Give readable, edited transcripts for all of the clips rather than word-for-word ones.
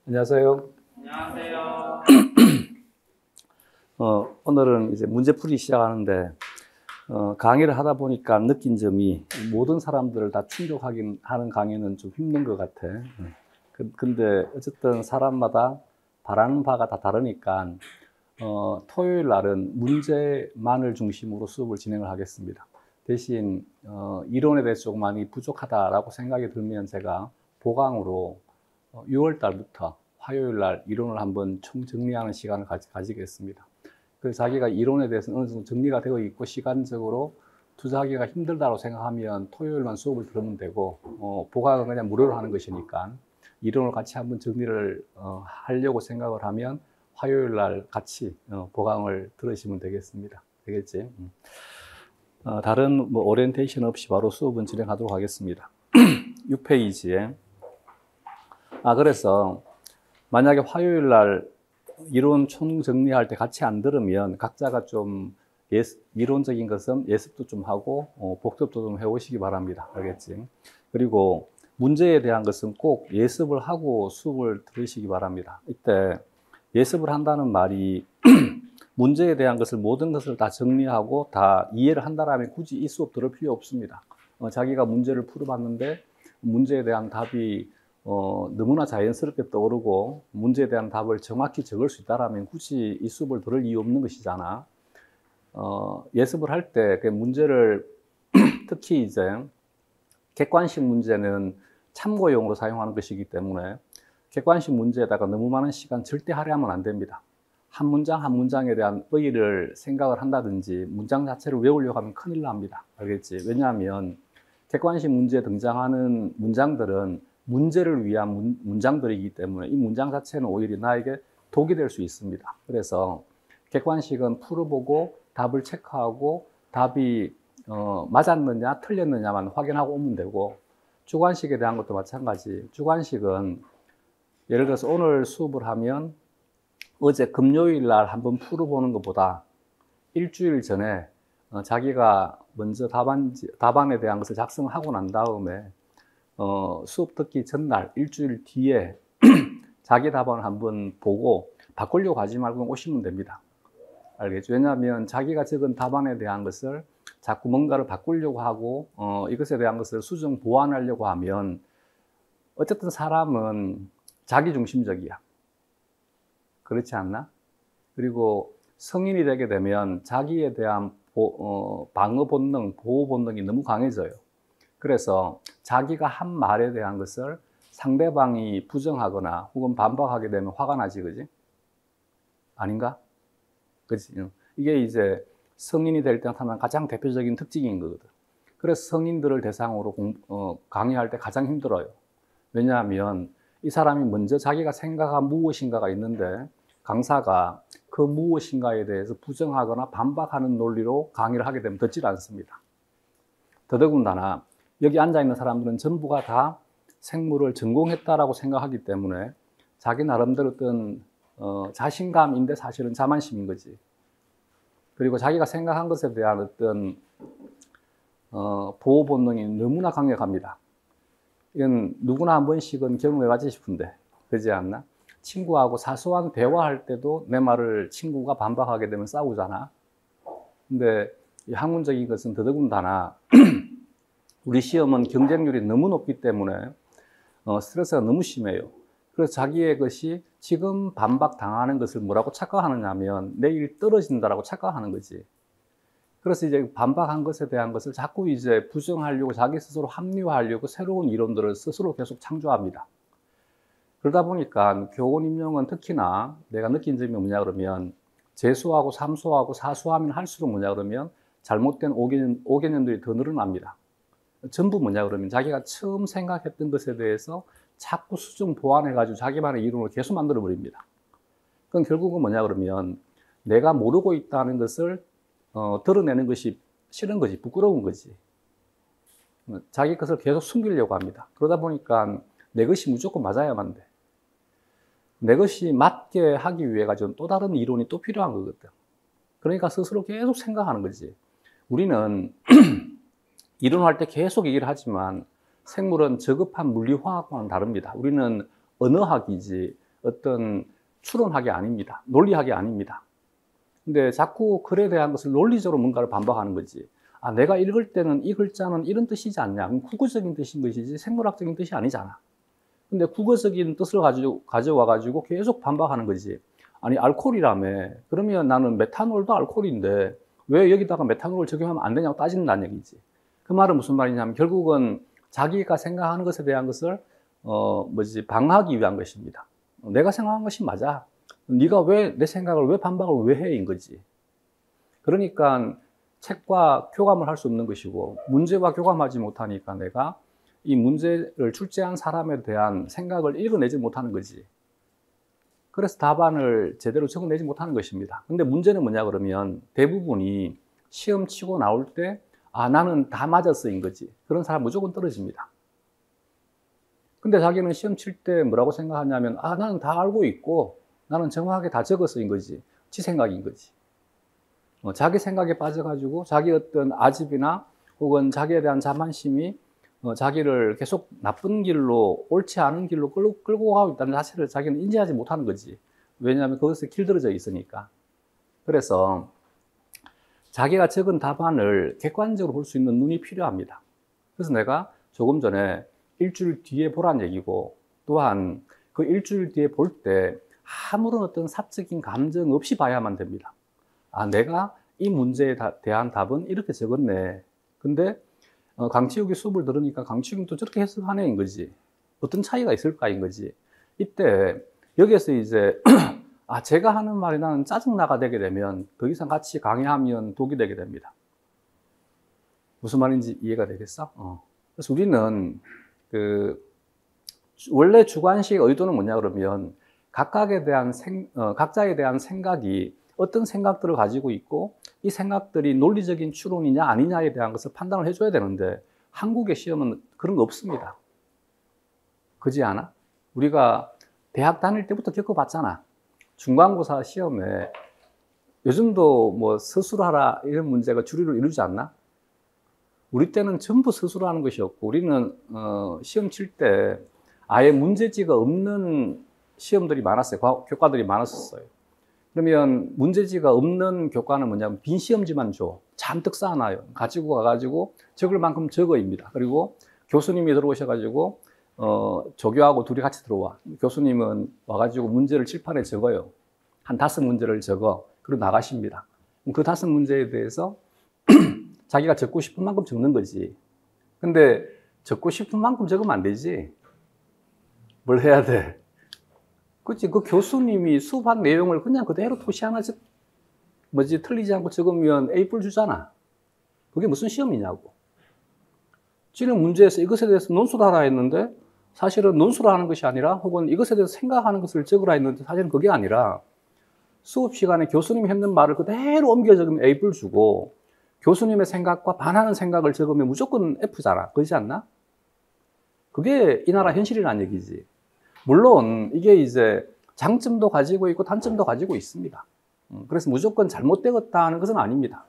안녕하세요. 안녕하세요. 오늘은 이제 문제풀이 시작하는데, 강의를 하다 보니까 느낀 점이 모든 사람들을 다 충족하긴 하는 강의는 좀 힘든 것 같아. 근데 어쨌든 사람마다 바라는 바가 다 다르니까, 토요일 날은 문제만을 중심으로 수업을 진행을 하겠습니다. 대신, 이론에 대해서 조금 많이 부족하다라고 생각이 들면 제가 보강으로 6월 달부터 화요일 날 이론을 한번 총정리하는 시간을 가지겠습니다. 그래서 자기가 이론에 대해서 어느 정도 정리가 되어 있고 시간적으로 투자하기가 힘들다고 생각하면 토요일만 수업을 들으면 되고, 보강은 그냥 무료로 하는 것이니까 이론을 같이 한번 정리를 하려고 생각을 하면 화요일 날 같이 보강을 들으시면 되겠지? 다른 뭐 오리엔테이션 없이 바로 수업은 진행하도록 하겠습니다. 6페이지에 그래서 만약에 화요일 날 이론 총정리할 때 같이 안 들으면 각자가 좀 이론적인 것은 예습도 좀 하고 복습도 좀 해오시기 바랍니다. 알겠지? 그리고 문제에 대한 것은 꼭 예습을 하고 수업을 들으시기 바랍니다. 이때 예습을 한다는 말이 문제에 대한 것을 모든 것을 다 정리하고 다 이해를 한다라면 굳이 이 수업 들을 필요 없습니다. 자기가 문제를 풀어봤는데 문제에 대한 답이 너무나 자연스럽게 떠오르고 문제에 대한 답을 정확히 적을 수 있다면 굳이 이 수업을 들을 이유 없는 것이잖아. 예습을 할 때 그 문제를 특히 이제 객관식 문제는 참고용으로 사용하는 것이기 때문에 객관식 문제에다가 너무 많은 시간 절대 할애하면 안 됩니다. 한 문장 한 문장에 대한 의의를 생각을 한다든지 문장 자체를 외우려고 하면 큰일 납니다. 알겠지? 왜냐하면 객관식 문제에 등장하는 문장들은 문제를 위한 문장들이기 때문에 이 문장 자체는 오히려 나에게 독이 될 수 있습니다. 그래서 객관식은 풀어보고 답을 체크하고 답이 맞았느냐 틀렸느냐만 확인하고 오면 되고, 주관식에 대한 것도 마찬가지. 주관식은 예를 들어서 오늘 수업을 하면 어제 금요일 날 한번 풀어보는 것보다 일주일 전에 자기가 먼저 답안에 대한 것을 작성하고 난 다음에 수업 듣기 전날 일주일 뒤에 자기 답안을 한번 보고 바꾸려고 하지 말고 오시면 됩니다. 알겠죠? 왜냐하면 자기가 적은 답안에 대한 것을 자꾸 뭔가를 바꾸려고 하고 이것에 대한 것을 수정 보완하려고 하면 어쨌든 사람은 자기중심적이야. 그렇지 않나? 그리고 성인이 되게 되면 자기에 대한 방어 본능, 보호 본능이 너무 강해져요. 그래서 자기가 한 말에 대한 것을 상대방이 부정하거나 혹은 반박하게 되면 화가 나지, 그지? 아닌가? 그지? 이게 이제 성인이 될 때 나타나는 가장 대표적인 특징인 거거든. 그래서 성인들을 대상으로 강의할 때 가장 힘들어요. 왜냐하면 이 사람이 먼저 자기가 생각한 무엇인가가 있는데 강사가 그 무엇인가에 대해서 부정하거나 반박하는 논리로 강의를 하게 되면 듣질 않습니다. 더더군다나 여기 앉아있는 사람들은 전부가 다 생물을 전공했다라고 생각하기 때문에 자기 나름대로 어떤 자신감인데 사실은 자만심인 거지. 그리고 자기가 생각한 것에 대한 어떤 보호 본능이 너무나 강력합니다. 이건 누구나 한 번씩은 경험해봤지 싶은데 그렇지 않나? 친구하고 사소한 대화할 때도 내 말을 친구가 반박하게 되면 싸우잖아. 근데 이 학문적인 것은 더더군다나 우리 시험은 경쟁률이 너무 높기 때문에 스트레스가 너무 심해요. 그래서 자기의 것이 지금 반박당하는 것을 뭐라고 착각하느냐 하면 내일 떨어진다라고 착각하는 거지. 그래서 이제 반박한 것에 대한 것을 자꾸 이제 부정하려고 자기 스스로 합리화하려고 새로운 이론들을 스스로 계속 창조합니다. 그러다 보니까 교원 임용은 특히나 내가 느낀 점이 뭐냐 그러면 재수하고 삼수하고 사수하면 할수록 뭐냐 그러면 잘못된 오개념들이 더 늘어납니다. 전부 뭐냐 그러면 자기가 처음 생각했던 것에 대해서 자꾸 수정 보완해가지고 자기만의 이론을 계속 만들어 버립니다. 그건 결국은 뭐냐 그러면 내가 모르고 있다는 것을 드러내는 것이 싫은 거지, 부끄러운 거지. 자기 것을 계속 숨기려고 합니다. 그러다 보니까 내 것이 무조건 맞아야만 돼. 내 것이 맞게 하기 위해 가지고 또 다른 이론이 또 필요한 거거든. 그러니까 스스로 계속 생각하는 거지. 우리는 이론할 때 계속 얘기를 하지만 생물은 저급한 물리화학과는 다릅니다. 우리는 언어학이지 어떤 추론학이 아닙니다. 논리학이 아닙니다. 근데 자꾸 글에 대한 것을 논리적으로 뭔가를 반박하는 거지. 아, 내가 읽을 때는 이 글자는 이런 뜻이지 않냐. 그럼 국어적인 뜻인 것이지 생물학적인 뜻이 아니잖아. 근데 국어적인 뜻을 가져와가지고 계속 반박하는 거지. 아니, 알코올이라며. 그러면 나는 메탄올도 알코올인데 왜 여기다가 메탄올을 적용하면 안 되냐고 따진다는 얘기지. 그 말은 무슨 말이냐면 결국은 자기가 생각하는 것에 대한 것을 방어하기 위한 것입니다. 내가 생각한 것이 맞아. 네가 왜 내 생각을 왜 반박을 왜 해? 인 거지. 그러니까 책과 교감을 할 수 없는 것이고 문제와 교감하지 못하니까 내가 이 문제를 출제한 사람에 대한 생각을 읽어내지 못하는 거지. 그래서 답안을 제대로 적어내지 못하는 것입니다. 근데 문제는 뭐냐 그러면 대부분이 시험 치고 나올 때 아, 나는 다 맞았어인 거지. 그런 사람 무조건 떨어집니다. 근데 자기는 시험 칠 때 뭐라고 생각하냐면 아, 나는 다 알고 있고 나는 정확하게 다 적었어인 거지. 지 생각인 거지. 자기 생각에 빠져가지고 자기 어떤 아집이나 혹은 자기에 대한 자만심이 자기를 계속 나쁜 길로, 옳지 않은 길로 끌고 가고 있다는 자체를 자기는 인지하지 못하는 거지. 왜냐하면 그것에 길들여져 있으니까. 그래서 자기가 적은 답안을 객관적으로 볼 수 있는 눈이 필요합니다. 그래서 내가 조금 전에 일주일 뒤에 보란 얘기고, 또한 그 일주일 뒤에 볼 때 아무런 어떤 사적인 감정 없이 봐야만 됩니다. 아, 내가 이 문제에 대한 답은 이렇게 적었네. 근데 강치욱이 수업을 들으니까 강치욱이 또 저렇게 해석하네 인 거지. 어떤 차이가 있을까인 거지. 이때 여기에서 이제 아, 제가 하는 말이 나는 짜증나가 되게 되면 더 이상 같이 강의하면 독이 되게 됩니다. 무슨 말인지 이해가 되겠어? 그래서 우리는 원래 주관식의 의도는 뭐냐 그러면 각자에 대한 생각이 어떤 생각들을 가지고 있고 이 생각들이 논리적인 추론이냐 아니냐에 대한 것을 판단을 해줘야 되는데 한국의 시험은 그런 거 없습니다. 그렇지 않아? 우리가 대학 다닐 때부터 겪어봤잖아. 중간고사 시험에 요즘도 뭐 서술하라 이런 문제가 주류를 이루지 않나? 우리 때는 전부 서술하는 것이었고 우리는 시험 칠 때 아예 문제지가 없는 시험들이 많았어요. 교과들이 많았었어요. 그러면 문제지가 없는 교과는 뭐냐면 빈 시험지만 줘. 잔뜩 쌓아놔요. 가지고 가가지고 적을 만큼 적어입니다. 그리고 교수님이 들어오셔가지고 조교하고 둘이 같이 들어와. 교수님은 와가지고 문제를 칠판에 적어요. 한 5문제를 적어. 그리고 나가십니다. 그 5문제에 대해서 자기가 적고 싶은 만큼 적는 거지. 근데 적고 싶은 만큼 적으면 안 되지. 뭘 해야 돼? 그치? 그 교수님이 수업한 내용을 그냥 그대로 토시 하나 틀리지 않고 적으면 A+ 주잖아. 그게 무슨 시험이냐고. 지는 문제에서 이것에 대해서 논술을 하라 했는데 사실은 논술을 하는 것이 아니라 혹은 이것에 대해서 생각하는 것을 적으라 했는데 사실은 그게 아니라 수업 시간에 교수님이 했는 말을 그대로 옮겨 적으면 A+ 주고 교수님의 생각과 반하는 생각을 적으면 무조건 F잖아. 그렇지 않나? 그게 이 나라 현실이라는 얘기지. 물론 이게 이제 장점도 가지고 있고 단점도 가지고 있습니다. 그래서 무조건 잘못되었다는 것은 아닙니다.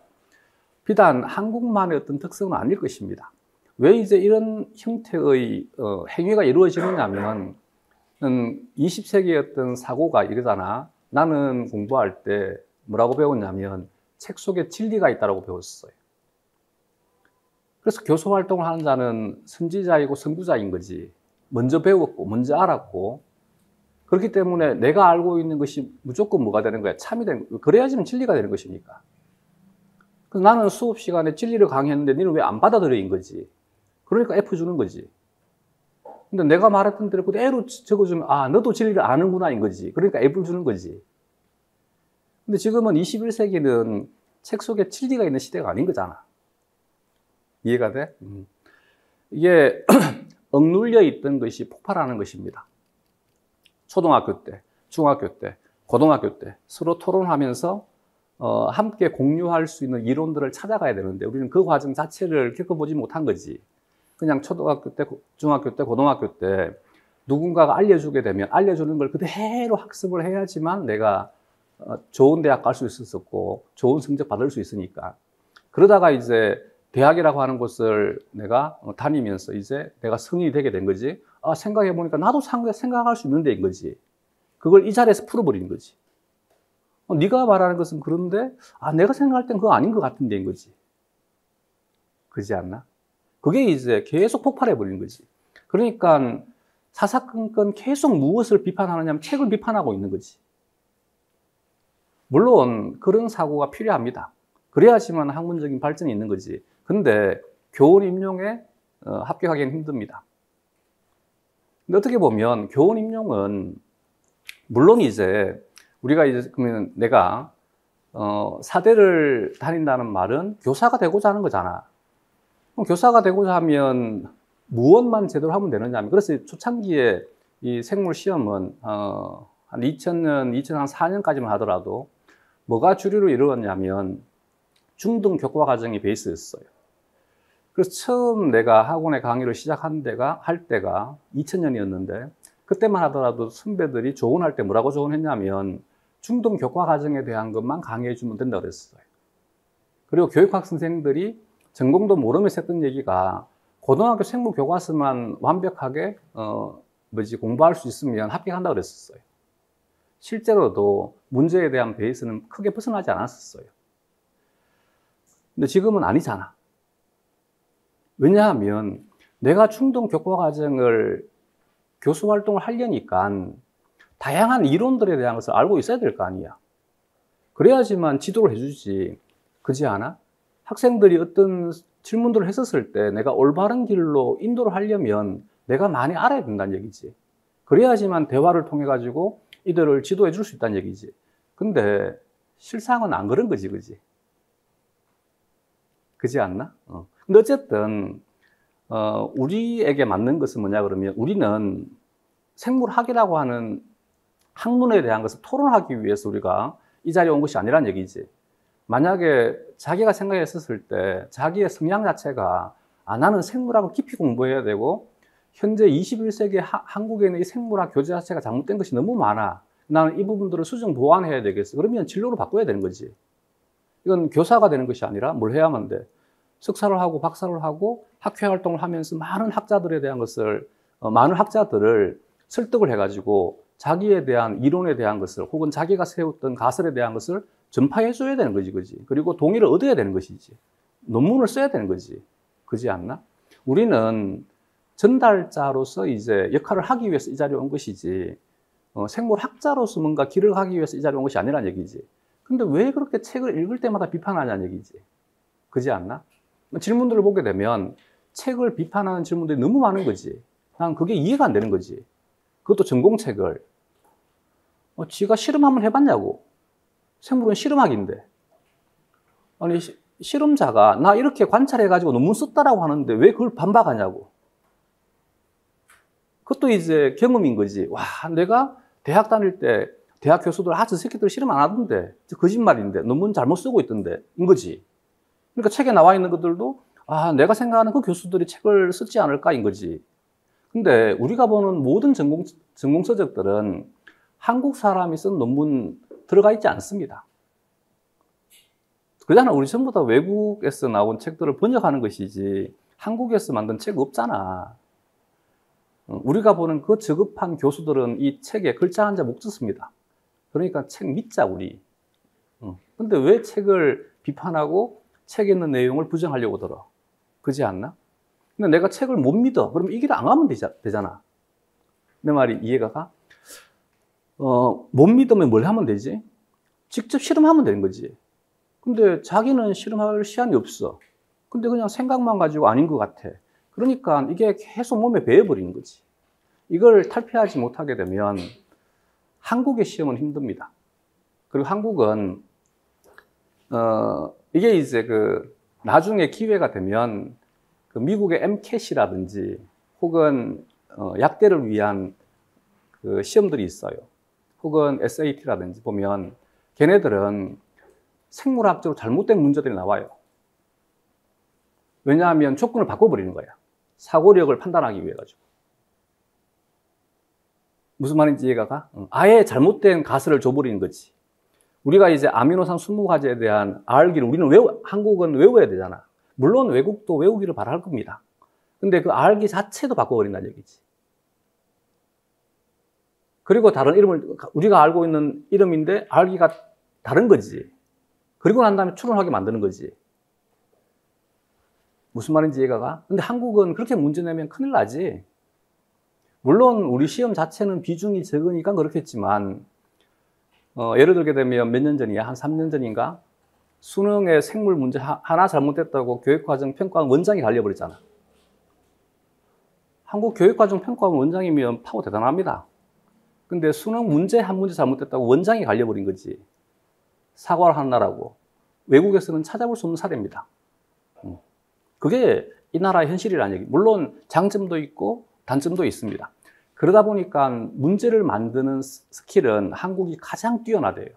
비단 한국만의 어떤 특성은 아닐 것입니다. 왜 이제 이런 형태의 행위가 이루어지느냐면 20세기의 어떤 사고가 이러잖아. 나는 공부할 때 뭐라고 배웠냐면 책 속에 진리가 있다고 배웠어요. 그래서 교수 활동을 하는 자는 선지자이고 선구자인 거지. 먼저 배웠고 먼저 알았고 그렇기 때문에 내가 알고 있는 것이 무조건 뭐가 되는 거야? 참이 되는 거야. 그래야지만 진리가 되는 것이니까. 그래서 나는 수업 시간에 진리를 강의했는데 너는 왜 안 받아들여인 거지? 그러니까 F 주는 거지. 근데 내가 말했던 대로 그대로 적어주면 아, 너도 진리를 아는구나 인 거지. 그러니까 F 주는 거지. 근데 지금은 21세기는 책 속에 진리가 있는 시대가 아닌 거잖아. 이해가 돼? 이게 억눌려 있던 것이 폭발하는 것입니다. 초등학교 때, 중학교 때, 고등학교 때 서로 토론하면서 함께 공유할 수 있는 이론들을 찾아가야 되는데 우리는 그 과정 자체를 겪어보지 못한 거지. 그냥 초등학교 때, 중학교 때, 고등학교 때 누군가가 알려주게 되면 알려주는 걸 그대로 학습을 해야지만 내가 좋은 대학 갈 수 있었고 좋은 성적 받을 수 있으니까. 그러다가 이제 대학이라고 하는 곳을 내가 다니면서 이제 내가 성인이 되게 된 거지. 아, 생각해보니까 나도 생각할 수 있는 데인 거지. 그걸 이 자리에서 풀어버리는 거지. 네가 말하는 것은 그런데 내가 생각할 땐 그거 아닌 것 같은데인 거지. 그렇지 않나? 그게 이제 계속 폭발해버리는 거지. 그러니까 사사건건 계속 무엇을 비판하느냐면 책을 비판하고 있는 거지. 물론 그런 사고가 필요합니다. 그래야지만 학문적인 발전이 있는 거지. 근데 교원 임용에 합격하기는 힘듭니다. 근데 어떻게 보면 교원 임용은 물론 이제 우리가 이제 그러면 내가 사대를 다닌다는 말은 교사가 되고자 하는 거잖아. 그럼 교사가 되고자 하면 무엇만 제대로 하면 되느냐. 그래서 초창기에 이 생물 시험은 한 2000년, 2004년까지만 하더라도 뭐가 주류로 이루어졌냐면 중등 교과 과정이 베이스였어요. 그래서 처음 내가 학원에 강의를 시작한 할 때가 2000년이었는데 그때만 하더라도 선배들이 조언할 때 뭐라고 조언했냐면 중등 교과 과정에 대한 것만 강의해 주면 된다고 그랬어요. 그리고 교육학 선생들이 전공도 모르면서 했던 얘기가 고등학교 생물 교과서만 완벽하게 공부할 수 있으면 합격한다고 그랬었어요. 실제로도 문제에 대한 베이스는 크게 벗어나지 않았었어요. 근데 지금은 아니잖아. 왜냐하면 내가 중등 교과 과정을 교수 활동을 하려니까 다양한 이론들에 대한 것을 알고 있어야 될 거 아니야. 그래야지만 지도를 해주지. 그렇지 않아? 학생들이 어떤 질문들을 했었을 때 내가 올바른 길로 인도를 하려면 내가 많이 알아야 된다는 얘기지. 그래야지만 대화를 통해 가지고 이들을 지도해 줄 수 있다는 얘기지. 근데 실상은 안 그런 거지, 그지? 그지 않나? 근데 어쨌든 우리에게 맞는 것은 뭐냐 그러면 우리는 생물학이라고 하는 학문에 대한 것을 토론하기 위해서 우리가 이 자리에 온 것이 아니란 얘기지. 만약에 자기가 생각했었을 때 자기의 성향 자체가 나는 생물학을 깊이 공부해야 되고 현재 21세기 한국에 있는 이 생물학 교재 자체가 잘못된 것이 너무 많아. 나는 이 부분들을 수정 보완해야 되겠어. 그러면 진로를 바꿔야 되는 거지. 이건 교사가 되는 것이 아니라 뭘 해야만 돼? 석사를 하고 박사를 하고 학회 활동을 하면서 많은 학자들에 대한 것을 많은 학자들을 설득을 해가지고 자기에 대한 이론에 대한 것을 혹은 자기가 세웠던 가설에 대한 것을 전파해 줘야 되는 거지, 그지? 그리고 동의를 얻어야 되는 것이지. 논문을 써야 되는 거지. 그지 않나? 우리는 전달자로서 이제 역할을 하기 위해서 이 자리에 온 것이지, 생물학자로서 뭔가 길을 가기 위해서 이 자리에 온 것이 아니란 얘기지. 근데 왜 그렇게 책을 읽을 때마다 비판하냐는 얘기지. 그지 않나? 질문들을 보게 되면 책을 비판하는 질문들이 너무 많은 거지. 난 그게 이해가 안 되는 거지. 그것도 전공책을. 지가 실험 한번 해봤냐고. 생물은 실험학인데. 아니, 실험자가 나 이렇게 관찰해가지고 논문 썼다라고 하는데 왜 그걸 반박하냐고. 그것도 이제 경험인 거지. 와, 내가 대학 다닐 때 대학 교수들 저 새끼들 실험 안 하던데. 거짓말인데. 논문 잘못 쓰고 있던데. 인 거지. 그러니까 책에 나와 있는 것들도 내가 생각하는 그 교수들이 책을 썼지 않을까인 거지. 근데 우리가 보는 모든 전공 서적들은 한국 사람이 쓴 논문 들어가 있지 않습니다. 그잖아. 우리 전부 다 외국에서 나온 책들을 번역하는 것이지 한국에서 만든 책 없잖아. 우리가 보는 그 저급한 교수들은 이 책에 글자 한자 못 썼습니다. 그러니까 책 믿자, 우리. 근데 왜 책을 비판하고 책에 있는 내용을 부정하려고 들어? 그지 않나? 근데 내가 책을 못 믿어. 그러면 이 길을 안 가면 되잖아. 내 말이 이해가 가? 못 믿으면 뭘 하면 되지? 직접 실험하면 되는 거지. 근데 자기는 실험할 시간이 없어. 근데 그냥 생각만 가지고 아닌 것 같아. 그러니까 이게 계속 몸에 배어버리는 거지. 이걸 탈피하지 못하게 되면 한국의 시험은 힘듭니다. 그리고 한국은 이게 이제 나중에 기회가 되면 미국의 MCAT이라든지 혹은 약대를 위한 시험들이 있어요. 혹은 SAT라든지 보면 걔네들은 생물학적으로 잘못된 문제들이 나와요. 왜냐하면 조건을 바꿔버리는 거야. 사고력을 판단하기 위해 가지고. 무슨 말인지 이해가 가? 아예 잘못된 가설을 줘버리는 거지. 우리가 이제 아미노산 20가지에 대한 알기를 한국은 외워야 되잖아. 물론 외국도 외우기를 바랄 겁니다. 근데 그 알기 자체도 바꿔버린다는 얘기지. 그리고 다른 이름을, 우리가 알고 있는 이름인데 알기가 다른 거지. 그리고 난 다음에 추론하게 만드는 거지. 무슨 말인지 이해가 가? 근데 한국은 그렇게 문제 내면 큰일 나지. 물론 우리 시험 자체는 비중이 적으니까 그렇겠지만, 예를 들게 되면 몇 년 전이야? 한 3년 전인가? 수능의 생물 문제 하나 잘못됐다고 교육과정 평가원 원장이 갈려버렸잖아. 한국 교육과정 평가원 원장이면 파워 대단합니다. 근데 수능 문제 한 문제 잘못됐다고 원장이 갈려버린 거지. 사과를 하느라고. 외국에서는 찾아볼 수 없는 사례입니다. 그게 이 나라의 현실이라는 얘기. 물론 장점도 있고 단점도 있습니다. 그러다 보니까 문제를 만드는 스킬은 한국이 가장 뛰어나대요.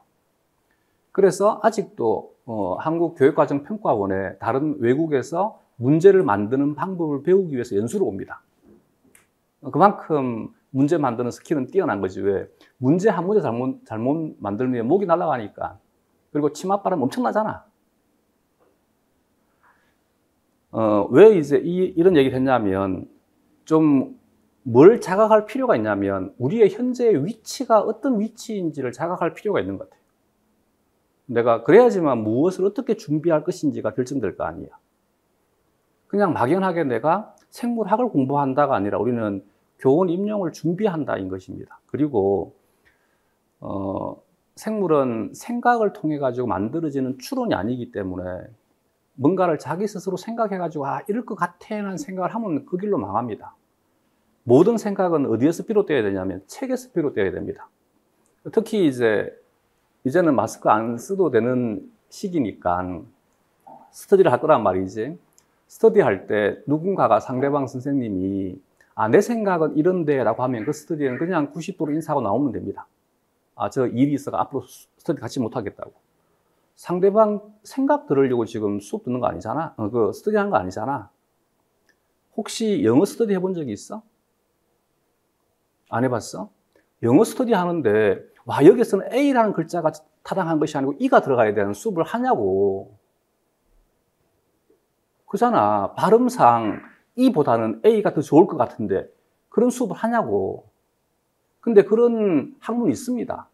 그래서 아직도 한국교육과정평가원에 다른 외국에서 문제를 만드는 방법을 배우기 위해서 연수를 옵니다. 그만큼 문제 만드는 스킬은 뛰어난 거지. 왜? 문제 한 문제 잘못 만들면 목이 날아가니까. 그리고 치맛바람 엄청나잖아. 왜 이제 이런 얘기를 했냐면, 좀 뭘 자각할 필요가 있냐면, 우리의 현재의 위치가 어떤 위치인지를 자각할 필요가 있는 것 같아요. 내가 그래야지만 무엇을 어떻게 준비할 것인지가 결정될 거 아니야. 그냥 막연하게 내가 생물학을 공부한다가 아니라 우리는 교원 임용을 준비한다인 것입니다. 그리고 생물은 생각을 통해 가지고 만들어지는 추론이 아니기 때문에 뭔가를 자기 스스로 생각해 가지고 이럴 것 같아라는 생각을 하면 그 길로 망합니다. 모든 생각은 어디에서 비롯되어야 되냐면 책에서 비롯되어야 됩니다. 특히 이제는 마스크 안 써도 되는 시기니까 스터디를 할 거란 말이지. 스터디 할 때 누군가가 상대방 선생님이 내 생각은 이런데 라고 하면 그 스터디에는 그냥 90도로 인사하고 나오면 됩니다. 저 일이 있어가 앞으로 스터디 같이 못하겠다고. 상대방 생각 들으려고 지금 수업 듣는 거 아니잖아. 그 스터디 하는 거 아니잖아. 혹시 영어 스터디 해본 적이 있어? 안 해봤어? 영어 스터디 하는데 여기서는 A라는 글자가 타당한 것이 아니고 E가 들어가야 되는 수업을 하냐고. 그잖아. 발음상 E보다는 A가 더 좋을 것 같은데 그런 수업을 하냐고. 근데 그런 학문이 있습니다.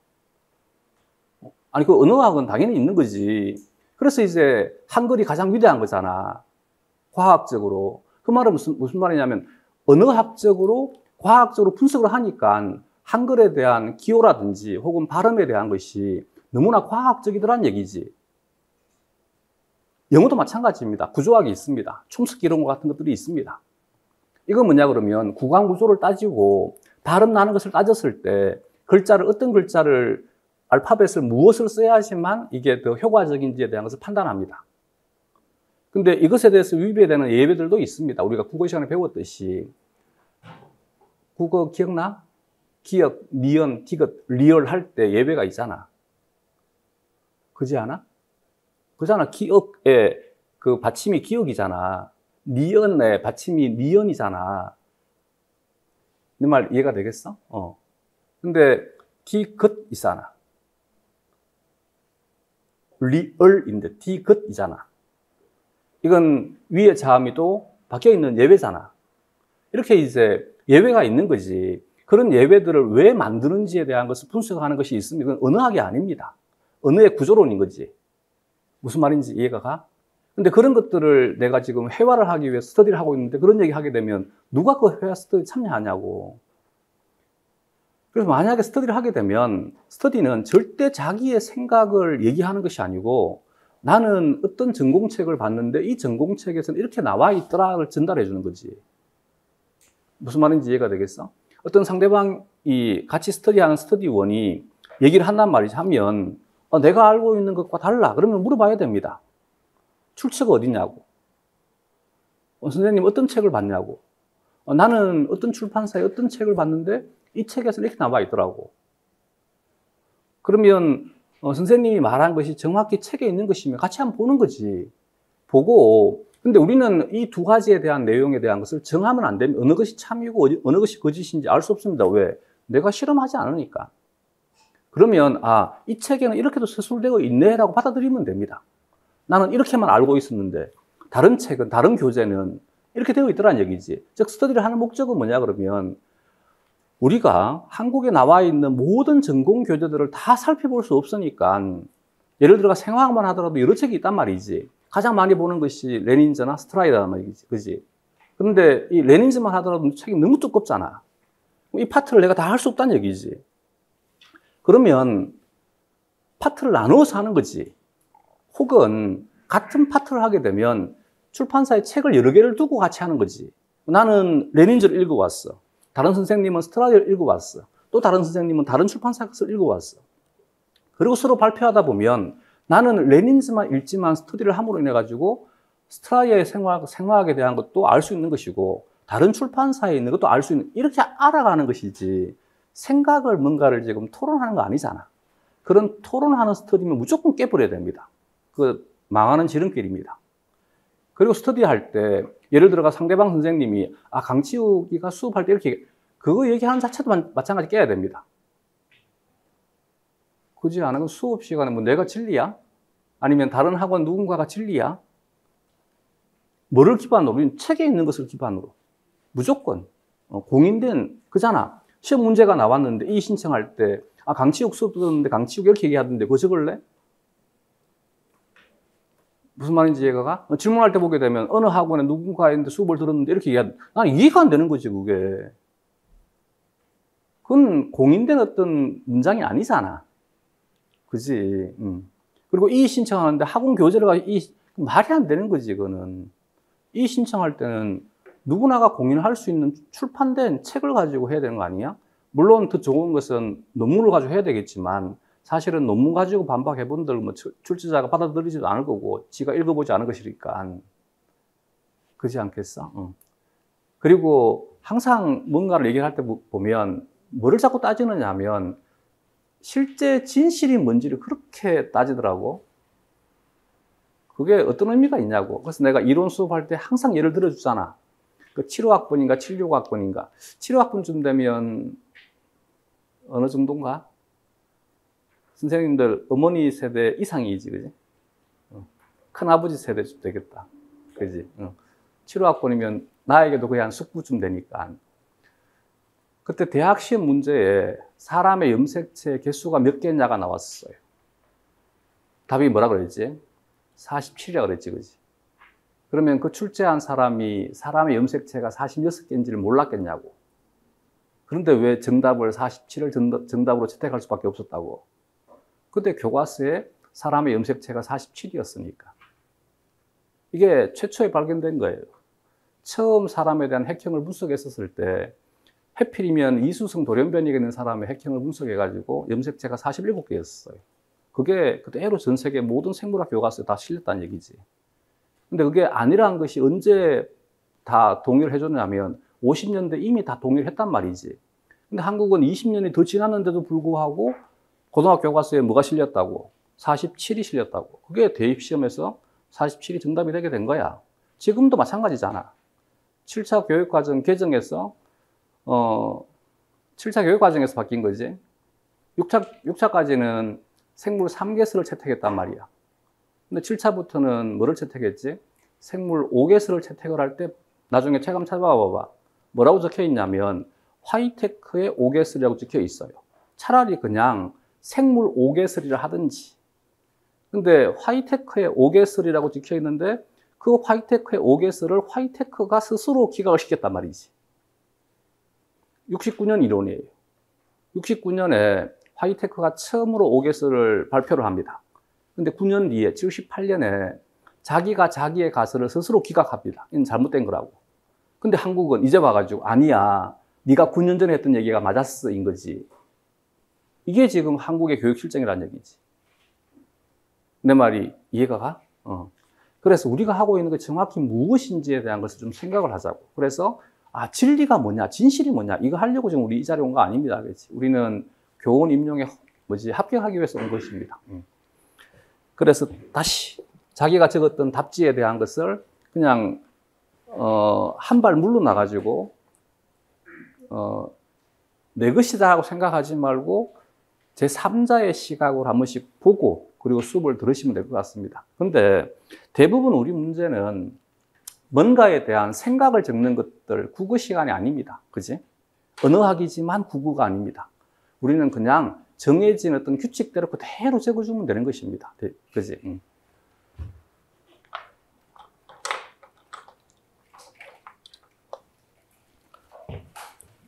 아니, 그 언어학은 당연히 있는 거지. 그래서 이제 한글이 가장 위대한 거잖아. 과학적으로. 그 말은 무슨 말이냐면, 언어학적으로, 과학적으로 분석을 하니까 한글에 대한 기호라든지 혹은 발음에 대한 것이 너무나 과학적이더란 얘기지. 영어도 마찬가지입니다. 구조학이 있습니다. 촘스키 이런 것 같은 것들이 있습니다. 이건 뭐냐 그러면 구강 구조를 따지고 발음 나는 것을 따졌을 때 어떤 글자를 알파벳을 무엇을 써야지만 이게 더 효과적인지에 대한 것을 판단합니다. 근데 이것에 대해서 위배되는 예외들도 있습니다. 우리가 국어 시간에 배웠듯이. 국어 기억나? 기역, 니은, 디귿, 리얼 할 때 예외가 있잖아. 그지 않아? 그잖아. 기역의 그 받침이 기역이잖아. 니은의 받침이 니은이잖아. 내 말 이해가 되겠어? 근데 디귿 있잖아. 리얼인데 디귿이잖아. 이건 위에 자음이도 바뀌어 있는 예외잖아. 이렇게 이제 예외가 있는 거지. 그런 예외들을 왜 만드는지에 대한 것을 분석하는 것이 있습니다. 이건 언어학이 아닙니다. 언어의 구조론인 거지. 무슨 말인지 이해가 가? 근데 그런 것들을 내가 지금 회화를 하기 위해 스터디를 하고 있는데 그런 얘기 하게 되면 누가 그 회화 스터디 참여하냐고. 그래서 만약에 스터디를 하게 되면 스터디는 절대 자기의 생각을 얘기하는 것이 아니고 나는 어떤 전공책을 봤는데 이 전공책에서는 이렇게 나와 있더라를 전달해 주는 거지. 무슨 말인지 이해가 되겠어? 어떤 상대방이 같이 스터디하는 스터디원이 얘기를 한단 말이지. 하면 내가 알고 있는 것과 달라. 그러면 물어봐야 됩니다. 출처가 어디냐고. 선생님 어떤 책을 봤냐고. 나는 어떤 출판사에 어떤 책을 봤는데 이 책에서 이렇게 나와 있더라고. 그러면 선생님이 말한 것이 정확히 책에 있는 것이면 같이 한번 보는 거지. 보고. 근데 우리는 이 두 가지에 대한 내용에 대한 것을 정하면 안 되면 어느 것이 참이고 어느 것이 거짓인지 알 수 없습니다. 왜? 내가 실험하지 않으니까. 그러면 이 책에는 이렇게도 서술되어 있네라고 받아들이면 됩니다. 나는 이렇게만 알고 있었는데 다른 책은, 다른 교재는 이렇게 되어 있더란 얘기지. 즉 스터디를 하는 목적은 뭐냐 그러면 우리가 한국에 나와 있는 모든 전공 교재들을 다 살펴볼 수 없으니까 예를 들어 생화학만 하더라도 여러 책이 있단 말이지. 가장 많이 보는 것이 레닌즈나 스트라이더란 말이지. 그지? 그런데 이 레닌즈만 하더라도 책이 너무 두껍잖아. 이 파트를 내가 다 할 수 없다는 얘기지. 그러면 파트를 나누어서 하는 거지. 혹은 같은 파트를 하게 되면 출판사에 책을 여러 개를 두고 같이 하는 거지. 나는 레닌즈를 읽어왔어. 다른 선생님은 스트라이더를 읽어왔어. 또 다른 선생님은 다른 출판사 것을 읽어왔어. 그리고 서로 발표하다 보면 나는 레닌즈만 읽지만 스터디를 함으로 인해 가지고 스트라이더의 생화학에 대한 것도 알 수 있는 것이고 다른 출판사에 있는 것도 알 수 있는, 이렇게 알아가는 것이지 생각을 뭔가를 지금 토론하는 거 아니잖아. 그런 토론하는 스터디면 무조건 깨버려야 됩니다. 그 망하는 지름길입니다. 그리고 스터디할 때 예를 들어가 상대방 선생님이 강치욱이가 수업할 때 이렇게 그거 얘기하는 자체도 마찬가지 깨야 됩니다. 그지 않으면 수업 시간에 뭐 내가 진리야? 아니면 다른 학원 누군가가 진리야? 뭐를 기반으로? 우리는 책에 있는 것을 기반으로. 무조건. 공인된, 그잖아. 시험 문제가 나왔는데 이 신청할 때 강치욱 수업 들었는데 강치욱 이렇게 얘기하던데 그거 적을래? 무슨 말인지 이해가 가? 질문할 때 보게 되면 어느 학원에 누군가 있는데 수업을 들었는데 이렇게 얘기하는데 나는 이해가 안 되는 거지 그게. 그건 공인된 어떤 문장이 아니잖아. 그지? 그리고 이 신청하는데 학원 교재를 가지고 말이 안 되는 거지, 그거는. 이 신청할 때는 누구나가 공인할 수 있는 출판된 책을 가지고 해야 되는 거 아니야? 물론 더 좋은 것은 논문을 가지고 해야 되겠지만 사실은 논문 가지고 반박해본들 뭐 출제자가 받아들이지도 않을 거고 지가 읽어보지 않을 것이니까. 그렇지 않겠어? 그리고 항상 뭔가를 얘기할 때 보면 뭐를 자꾸 따지느냐 하면 실제 진실이 뭔지를 그렇게 따지더라고. 그게 어떤 의미가 있냐고. 그래서 내가 이론 수업할 때 항상 예를 들어주잖아. 그 75학번인가 76학번인가. 75학번쯤 되면 어느 정도인가? 선생님들 어머니 세대 이상이지, 그지? 큰아버지 세대쯤 되겠다. 그지? 75학번이면 나에게도 거의 한 숙부쯤 되니까. 그때 대학 시험 문제에 사람의 염색체 개수가 몇 개냐가 나왔어요. 답이 뭐라 그랬지? 47이라고 그랬지, 그지? 그러면 그 출제한 사람이 사람의 염색체가 46개인지를 몰랐겠냐고. 그런데 왜 정답을 47을 정답으로 채택할 수밖에 없었다고. 그때 교과서에 사람의 염색체가 47이었으니까. 이게 최초에 발견된 거예요. 처음 사람에 대한 핵형을 분석했었을 때 해필이면 이수성 돌연변이가 있는 사람의 핵형을 분석해가지고 염색체가 47개였어요. 그게 그대로 전 세계 모든 생물학 교과서에 다 실렸다는 얘기지. 근데 그게 아니라는 것이 언제 다 동의를 해줬냐면 50년대 이미 다 동의를 했단 말이지. 근데 한국은 20년이 더 지났는데도 불구하고 고등학교 교과서에 뭐가 실렸다고? 47이 실렸다고. 그게 대입시험에서 47이 정답이 되게 된 거야. 지금도 마찬가지잖아. 7차 교육과정 개정에서 7차 교육과정에서 바뀐 거지. 6차까지는 생물 3개수를 채택했단 말이야. 근데 7차부터는 뭐를 채택했지? 생물 5개수를 채택을 할 때 나중에 책 한번 찾아봐봐. 뭐라고 적혀 있냐면 화이테크의 5개수라고 적혀 있어요. 차라리 그냥 생물 5개수를 하든지. 근데 화이테크의 5개수라고 적혀 있는데 그 화이테크의 5개수를 화이테크가 스스로 기각을 시켰단 말이지. 69년 이론이에요. 69년에 화이테크가 처음으로 5개수를 발표를 합니다. 근데 9년 뒤에 78년에 자기가 자기의 가설을 스스로 기각합니다. 이건 잘못된 거라고. 근데 한국은 이제 와가지고 아니야. 네가 9년 전에 했던 얘기가 맞았어 인 거지. 이게 지금 한국의 교육 실정이라는 얘기지. 내 말이 이해가 가? 그래서 우리가 하고 있는 게 정확히 무엇인지에 대한 것을 좀 생각을 하자고. 그래서 진리가 뭐냐, 진실이 뭐냐 이거 하려고 지금 우리 이 자리에 온 거 아닙니다. 그렇지? 우리는 교원 임용에 합격하기 위해서 온 것입니다. 그래서 다시 자기가 적었던 답지에 대한 것을 그냥 한 발 물러나가지고 내 것이다 하고 생각하지 말고 제3자의 시각으로 한 번씩 보고 그리고 수업을 들으시면 될 것 같습니다. 그런데 대부분 우리 문제는 뭔가에 대한 생각을 적는 것들 국어 시간이 아닙니다. 그지? 언어학이지만 국어가 아닙니다. 우리는 그냥 정해진 어떤 규칙대로 그대로 적어주면 되는 것입니다. 그지?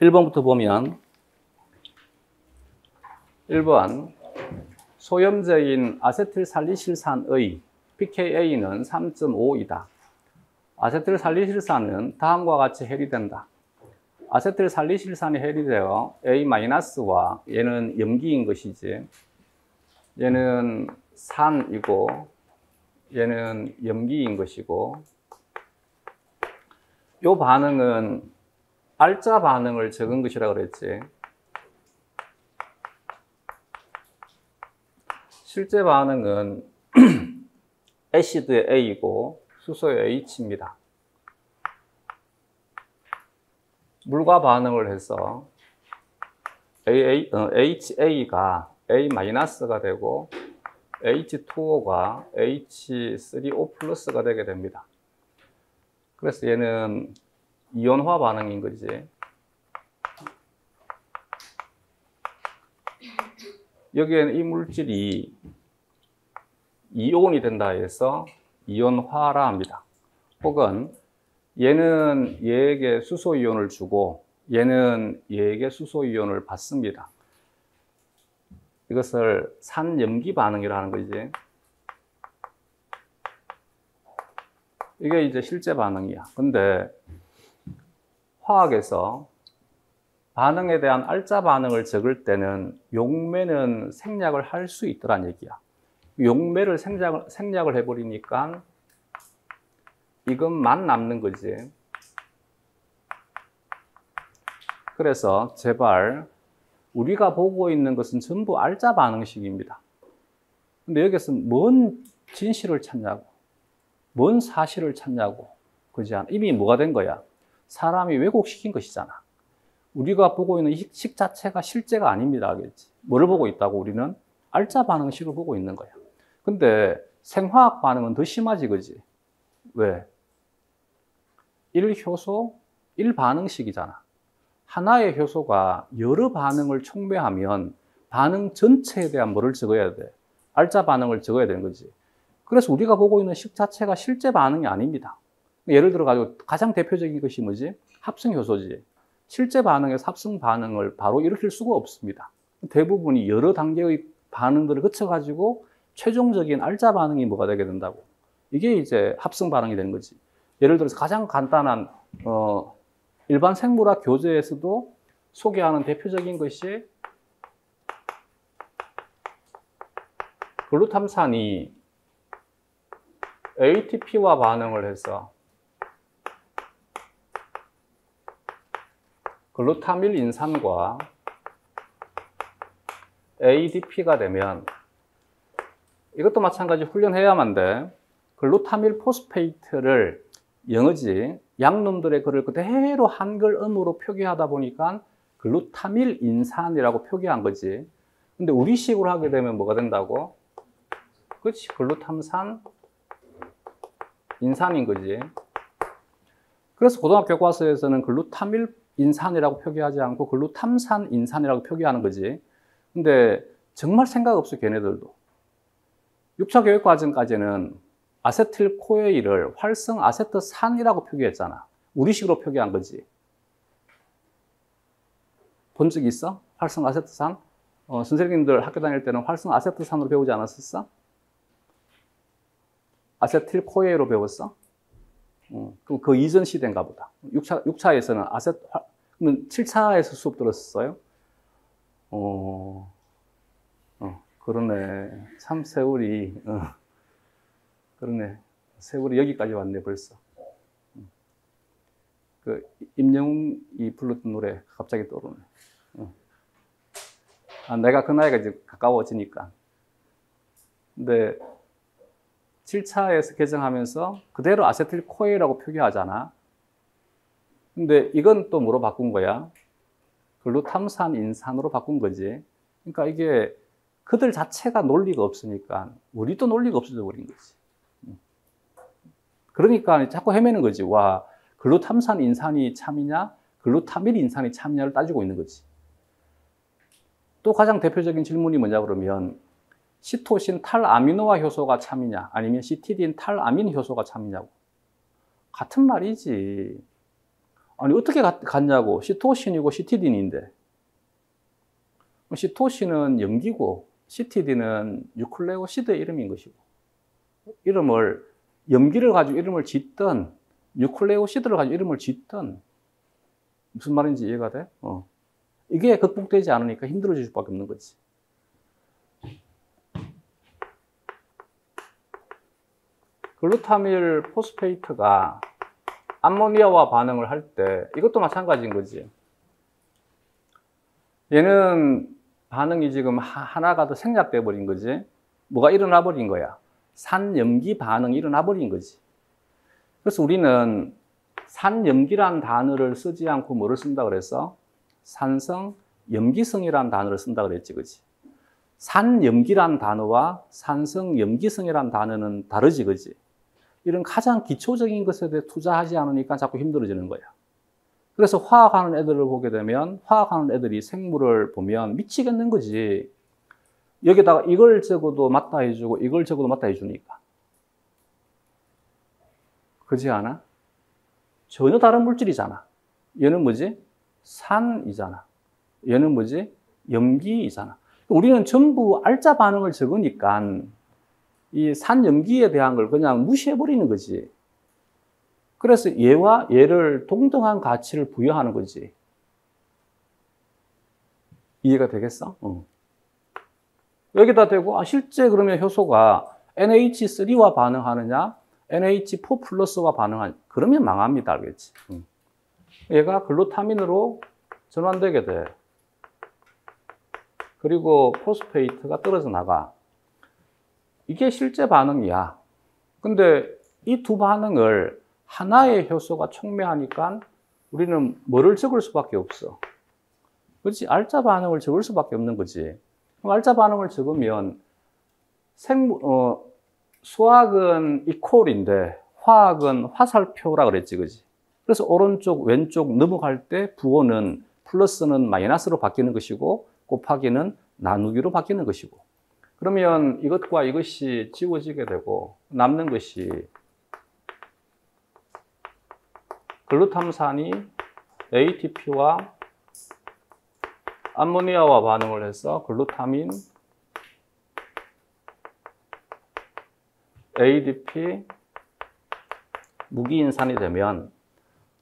1번부터 보면 1번 소염제인 아세틸살리실산의 pKa는 3.5이다. 아세틸살리실산은 다음과 같이 해리된다. 아세틸살리실산이 해리되어 A-와 얘는 염기인 것이지, 얘는 산이고 얘는 염기인 것이고, 이 반응은 알자 반응을 적은 것이라고 그랬지. 실제 반응은 애시드의 A이고 수소의 H입니다. 물과 반응을 해서 HA가 A-가 되고 H2O가 H3O+가 되게 됩니다. 그래서 얘는 이온화 반응인 거지. 여기에는 이 물질이 이온이 된다 해서 이온화라 합니다. 혹은 얘는 얘에게 수소이온을 주고 얘는 얘에게 수소이온을 받습니다. 이것을 산염기 반응이라는 거지. 이게 이제 실제 반응이야. 근데 화학에서 반응에 대한 알자 반응을 적을 때는 용매는 생략을 할 수 있더란 얘기야. 용매를 생략을 해버리니까 이것만 남는 거지. 그래서 제발 우리가 보고 있는 것은 전부 알자 반응식입니다. 근데 여기서 뭔 진실을 찾냐고, 뭔 사실을 찾냐고, 그지 않아? 이미 뭐가 된 거야? 사람이 왜곡시킨 것이잖아. 우리가 보고 있는 식 자체가 실제가 아닙니다. 알겠지? 뭐를 보고 있다고? 우리는 알자 반응식을 보고 있는 거야. 근데 생화학 반응은 더 심하지, 그지? 왜? 1효소, 1반응식이잖아. 하나의 효소가 여러 반응을 촉매하면 반응 전체에 대한 뭐를 적어야 돼? 알자 반응을 적어야 되는 거지. 그래서 우리가 보고 있는 식 자체가 실제 반응이 아닙니다. 예를 들어 가지고 가장 대표적인 것이 뭐지? 합성효소지. 실제 반응에서 합성 반응을 바로 일으킬 수가 없습니다. 대부분이 여러 단계의 반응들을 거쳐가지고 최종적인 알자 반응이 뭐가 되게 된다고. 이게 이제 합성 반응이 되는 거지. 예를 들어서 가장 간단한 일반 생물학 교재에서도 소개하는 대표적인 것이 글루탐산이 ATP와 반응을 해서 글루타밀 인산과 ADP가 되면, 이것도 마찬가지 훈련해야만 돼. 글루타밀 포스페이트를 영어지 양놈들의 글을 그대로 한글음으로 표기하다 보니까 글루타밀 인산이라고 표기한 거지. 근데 우리식으로 하게 되면 뭐가 된다고? 그렇지, 글루탐산 인산인 거지. 그래서 고등학교 교과서에서는 글루타밀 인산이라고 표기하지 않고 글루탐산 인산이라고 표기하는 거지. 근데 정말 생각 없어, 걔네들도. 6차 교육 과정까지는 아세틸코에일을 활성 아세트산이라고 표기했잖아. 우리식으로 표기한 거지. 본 적 있어? 활성 아세트산? 선생님들 학교 다닐 때는 활성 아세트산으로 배우지 않았었어? 아세틸코에일로 배웠어? 그럼 그 이전 시대인가 보다. 6차에서는 그러면 7차에서 수업 들었어요? 그러네. 참 세월이, 그러네. 세월이 여기까지 왔네, 벌써. 그, 임영웅이 불렀던 노래 갑자기 떠오르네. 내가 그 나이가 이제 가까워지니까. 근데 7차에서 개정하면서 그대로 아세틸코에라고 표기하잖아. 근데 이건 또 뭐로 바꾼 거야? 글루탐산 인산으로 바꾼 거지. 그러니까 이게 그들 자체가 논리가 없으니까 우리도 논리가 없어져 버린 거지. 그러니까 자꾸 헤매는 거지. 와, 글루탐산 인산이 참이냐? 글루타밀 인산이 참여를 따지고 있는 거지. 또 가장 대표적인 질문이 뭐냐 그러면 시토신 탈아미노화 효소가 참이냐 아니면 시티딘 탈아민 효소가 참이냐고. 같은 말이지. 아니 어떻게 같냐고. 시토신이고 시티딘인데. 시토신은 염기고 시티딘은 뉴클레오시드의 이름인 것이고, 이름을 염기를 가지고 이름을 짓든 뉴클레오시드를 가지고 이름을 짓든 무슨 말인지 이해가 돼? 이게 극복되지 않으니까 힘들어질 수밖에 없는 거지. 글루타밀 포스페이트가 암모니아와 반응을 할 때 이것도 마찬가지인 거지. 얘는 반응이 지금 하나가 더 생략돼 버린 거지. 뭐가 일어나 버린 거야. 산염기 반응이 일어나 버린 거지. 그래서 우리는 산염기란 단어를 쓰지 않고 뭐를 쓴다 그랬어? 산성 염기성이란 단어를 쓴다 그랬지, 그지? 산염기란 단어와 산성 염기성이란 단어는 다르지, 그지? 이런 가장 기초적인 것에 대해 투자하지 않으니까 자꾸 힘들어지는 거야. 그래서 화학하는 애들을 보게 되면 화학하는 애들이 생물을 보면 미치겠는 거지. 여기다가 이걸 적어도 맞다 해주고 이걸 적어도 맞다 해주니까. 그렇지 않아? 전혀 다른 물질이잖아. 얘는 뭐지? 산이잖아. 얘는 뭐지? 염기이잖아. 우리는 전부 알짜 반응을 적으니까 이 산염기에 대한 걸 그냥 무시해버리는 거지. 그래서 얘와 얘를 동등한 가치를 부여하는 거지. 이해가 되겠어? 여기다 대고 실제 그러면 효소가 NH3와 반응하느냐 NH4 플러스와 반응하느냐 그러면 망합니다. 알겠지? 얘가 글루타민으로 전환되게 돼. 그리고 포스페이트가 떨어져 나가. 이게 실제 반응이야. 근데 이 두 반응을 하나의 효소가 촉매하니까 우리는 뭐를 적을 수밖에 없어. 그렇지? 알짜 반응을 적을 수밖에 없는 거지. 그럼 알짜 반응을 적으면 수학은 이퀄인데 화학은 화살표라 그랬지, 그지? 그래서 오른쪽, 왼쪽 넘어갈 때 부호는 플러스는 마이너스로 바뀌는 것이고 곱하기는 나누기로 바뀌는 것이고. 그러면 이것과 이것이 지워지게 되고 남는 것이 글루탐산이 ATP와 암모니아와 반응을 해서 글루타민, ADP, 무기인산이 되면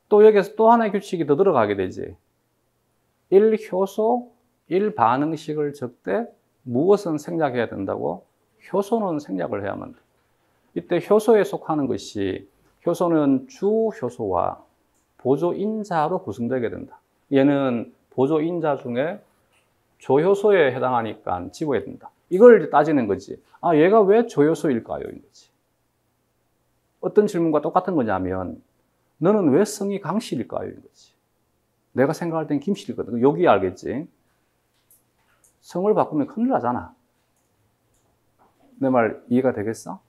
또 여기에서 또 하나의 규칙이 더 들어가게 되지. 1효소, 1반응식을 적되 무엇은 생략해야 된다고? 효소는 생략을 해야만 돼. 이때 효소에 속하는 것이 효소는 주효소와 보조인자로 구성되게 된다. 얘는 보조인자 중에 조효소에 해당하니까 지워야 된다. 이걸 따지는 거지. 얘가 왜 조효소일까요? 이거지. 어떤 질문과 똑같은 거냐면 너는 왜 성이 강실일까요? 이거지. 내가 생각할 땐 김실이거든. 여기 알겠지? 성을 바꾸면 큰일 나잖아. 내 말 이해가 되겠어?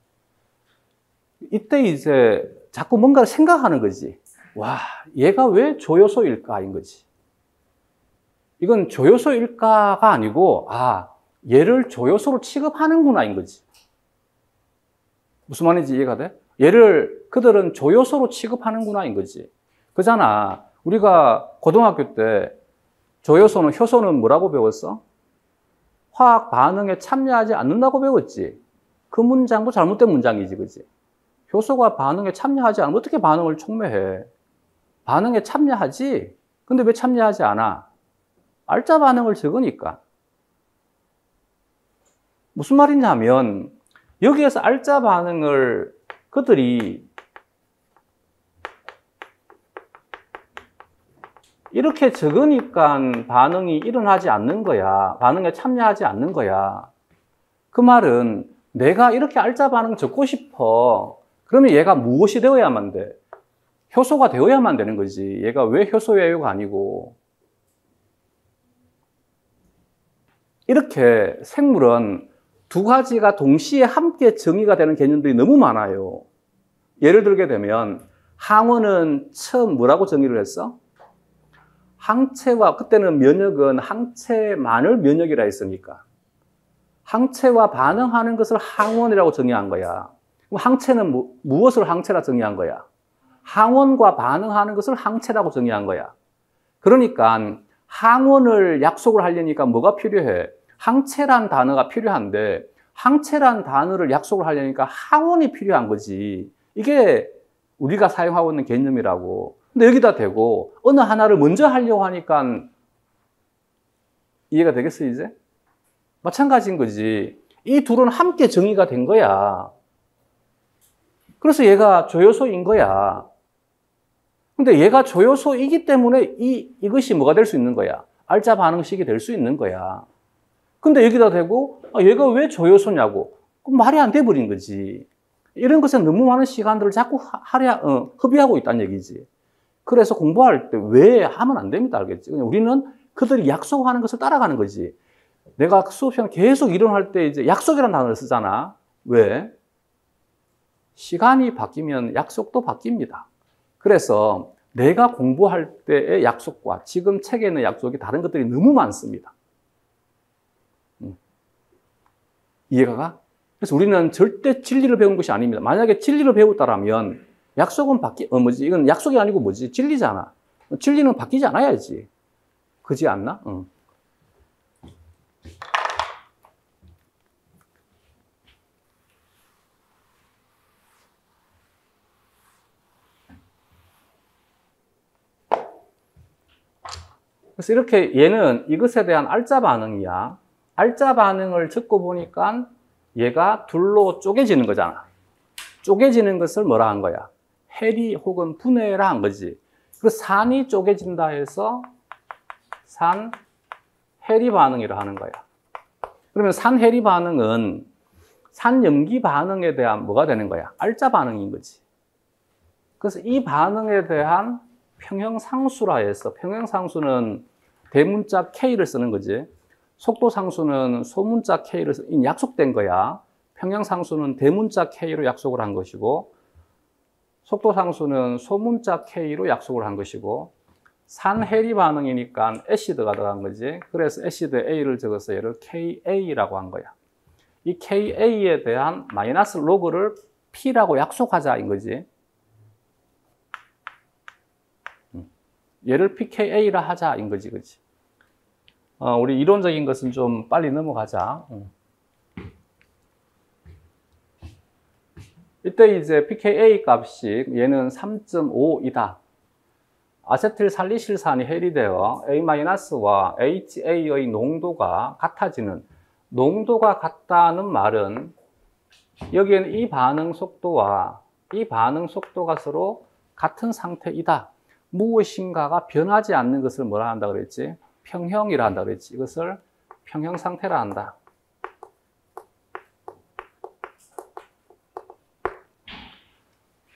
이때 이제 자꾸 뭔가를 생각하는 거지. 와, 얘가 왜 조효소일까인 거지. 이건 조효소일까가 아니고, 얘를 조효소로 취급하는구나인 거지. 무슨 말인지 이해가 돼? 얘를 그들은 조효소로 취급하는구나인 거지. 그잖아. 우리가 고등학교 때 조효소는, 효소는 뭐라고 배웠어? 화학 반응에 참여하지 않는다고 배웠지. 그 문장도 잘못된 문장이지, 그지? 효소가 반응에 참여하지 않으면 어떻게 반응을 촉매해? 반응에 참여하지? 근데 왜 참여하지 않아? 알짜 반응을 적으니까. 무슨 말이냐면 여기에서 알짜 반응을 그들이 이렇게 적으니까 반응이 일어나지 않는 거야. 반응에 참여하지 않는 거야. 그 말은 내가 이렇게 알짜 반응 적고 싶어. 그러면 얘가 무엇이 되어야만 돼? 효소가 되어야만 되는 거지. 얘가 왜 효소예요가 아니고. 이렇게 생물은 두 가지가 동시에 함께 정의가 되는 개념들이 너무 많아요. 예를 들게 되면 항원은 처음 뭐라고 정의를 했어? 항체와, 그때는 면역은 항체만을 면역이라 했으니까 항체와 반응하는 것을 항원이라고 정의한 거야. 그럼 항체는 무엇을 항체라 정의한 거야? 항원과 반응하는 것을 항체라고 정의한 거야. 그러니까 항원을 약속을 하려니까 뭐가 필요해? 항체란 단어가 필요한데 항체란 단어를 약속을 하려니까 항원이 필요한 거지. 이게 우리가 사용하고 있는 개념이라고. 근데 여기다 대고 어느 하나를 먼저 하려고 하니까 이해가 되겠어, 이제? 마찬가지인 거지. 이 둘은 함께 정의가 된 거야. 그래서 얘가 조효소인 거야. 근데 얘가 조효소이기 때문에 이것이 뭐가 될 수 있는 거야? 알자 반응식이 될 수 있는 거야. 근데 여기다 대고 얘가 왜 조효소냐고. 그럼 말이 안 돼버린 거지. 이런 것에 너무 많은 시간들을 자꾸 허비하고 있다는 얘기지. 그래서 공부할 때 왜 하면 안 됩니다. 알겠지? 우리는 그들이 약속하는 것을 따라가는 거지. 내가 수업 시간 계속 이론할 때 이제 약속이라는 단어를 쓰잖아. 왜? 시간이 바뀌면 약속도 바뀝니다. 그래서 내가 공부할 때의 약속과 지금 책에 있는 약속이 다른 것들이 너무 많습니다. 이해가 가? 그래서 우리는 절대 진리를 배운 것이 아닙니다. 만약에 진리를 배웠다라면 약속은 이건 약속이 아니고 뭐지? 진리잖아. 진리는 바뀌지 않아야지. 그지 않나? 응. 그래서 이렇게 얘는 이것에 대한 알자 반응이야. 알자 반응을 적고 보니까 얘가 둘로 쪼개지는 거잖아. 쪼개지는 것을 뭐라 한 거야? 해리 혹은 분해라 한 거지. 그래서 산이 쪼개진다 해서 산 해리 반응이라 하는 거야. 그러면 산 해리 반응은 산 염기 반응에 대한 뭐가 되는 거야? 알자 반응인 거지. 그래서 이 반응에 대한 평형상수라 해서, 평형상수는 대문자 K를 쓰는 거지. 속도상수는 소문자 K를 약속된 거야. 평형상수는 대문자 K로 약속을 한 것이고, 속도상수는 소문자 K로 약속을 한 것이고, 산해리 반응이니까 애시드가 들어간 거지. 그래서 애시드 A를 적어서 얘를 KA라고 한 거야. 이 KA에 대한 마이너스 로그를 P라고 약속하자인 거지. 얘를 pKa라 하자인 거지, 그치? 우리 이론적인 것은 좀 빨리 넘어가자. 이때 이제 pKa 값이 얘는 3.5이다. 아세틸살리실산이 해리되어 A-와 HA의 농도가 같아지는, 농도가 같다는 말은 여기에는 이 반응 속도와 이 반응 속도가 서로 같은 상태이다. 무엇인가가 변하지 않는 것을 뭐라 한다 그랬지? 평형이라 한다 그랬지. 이것을 평형 상태라 한다.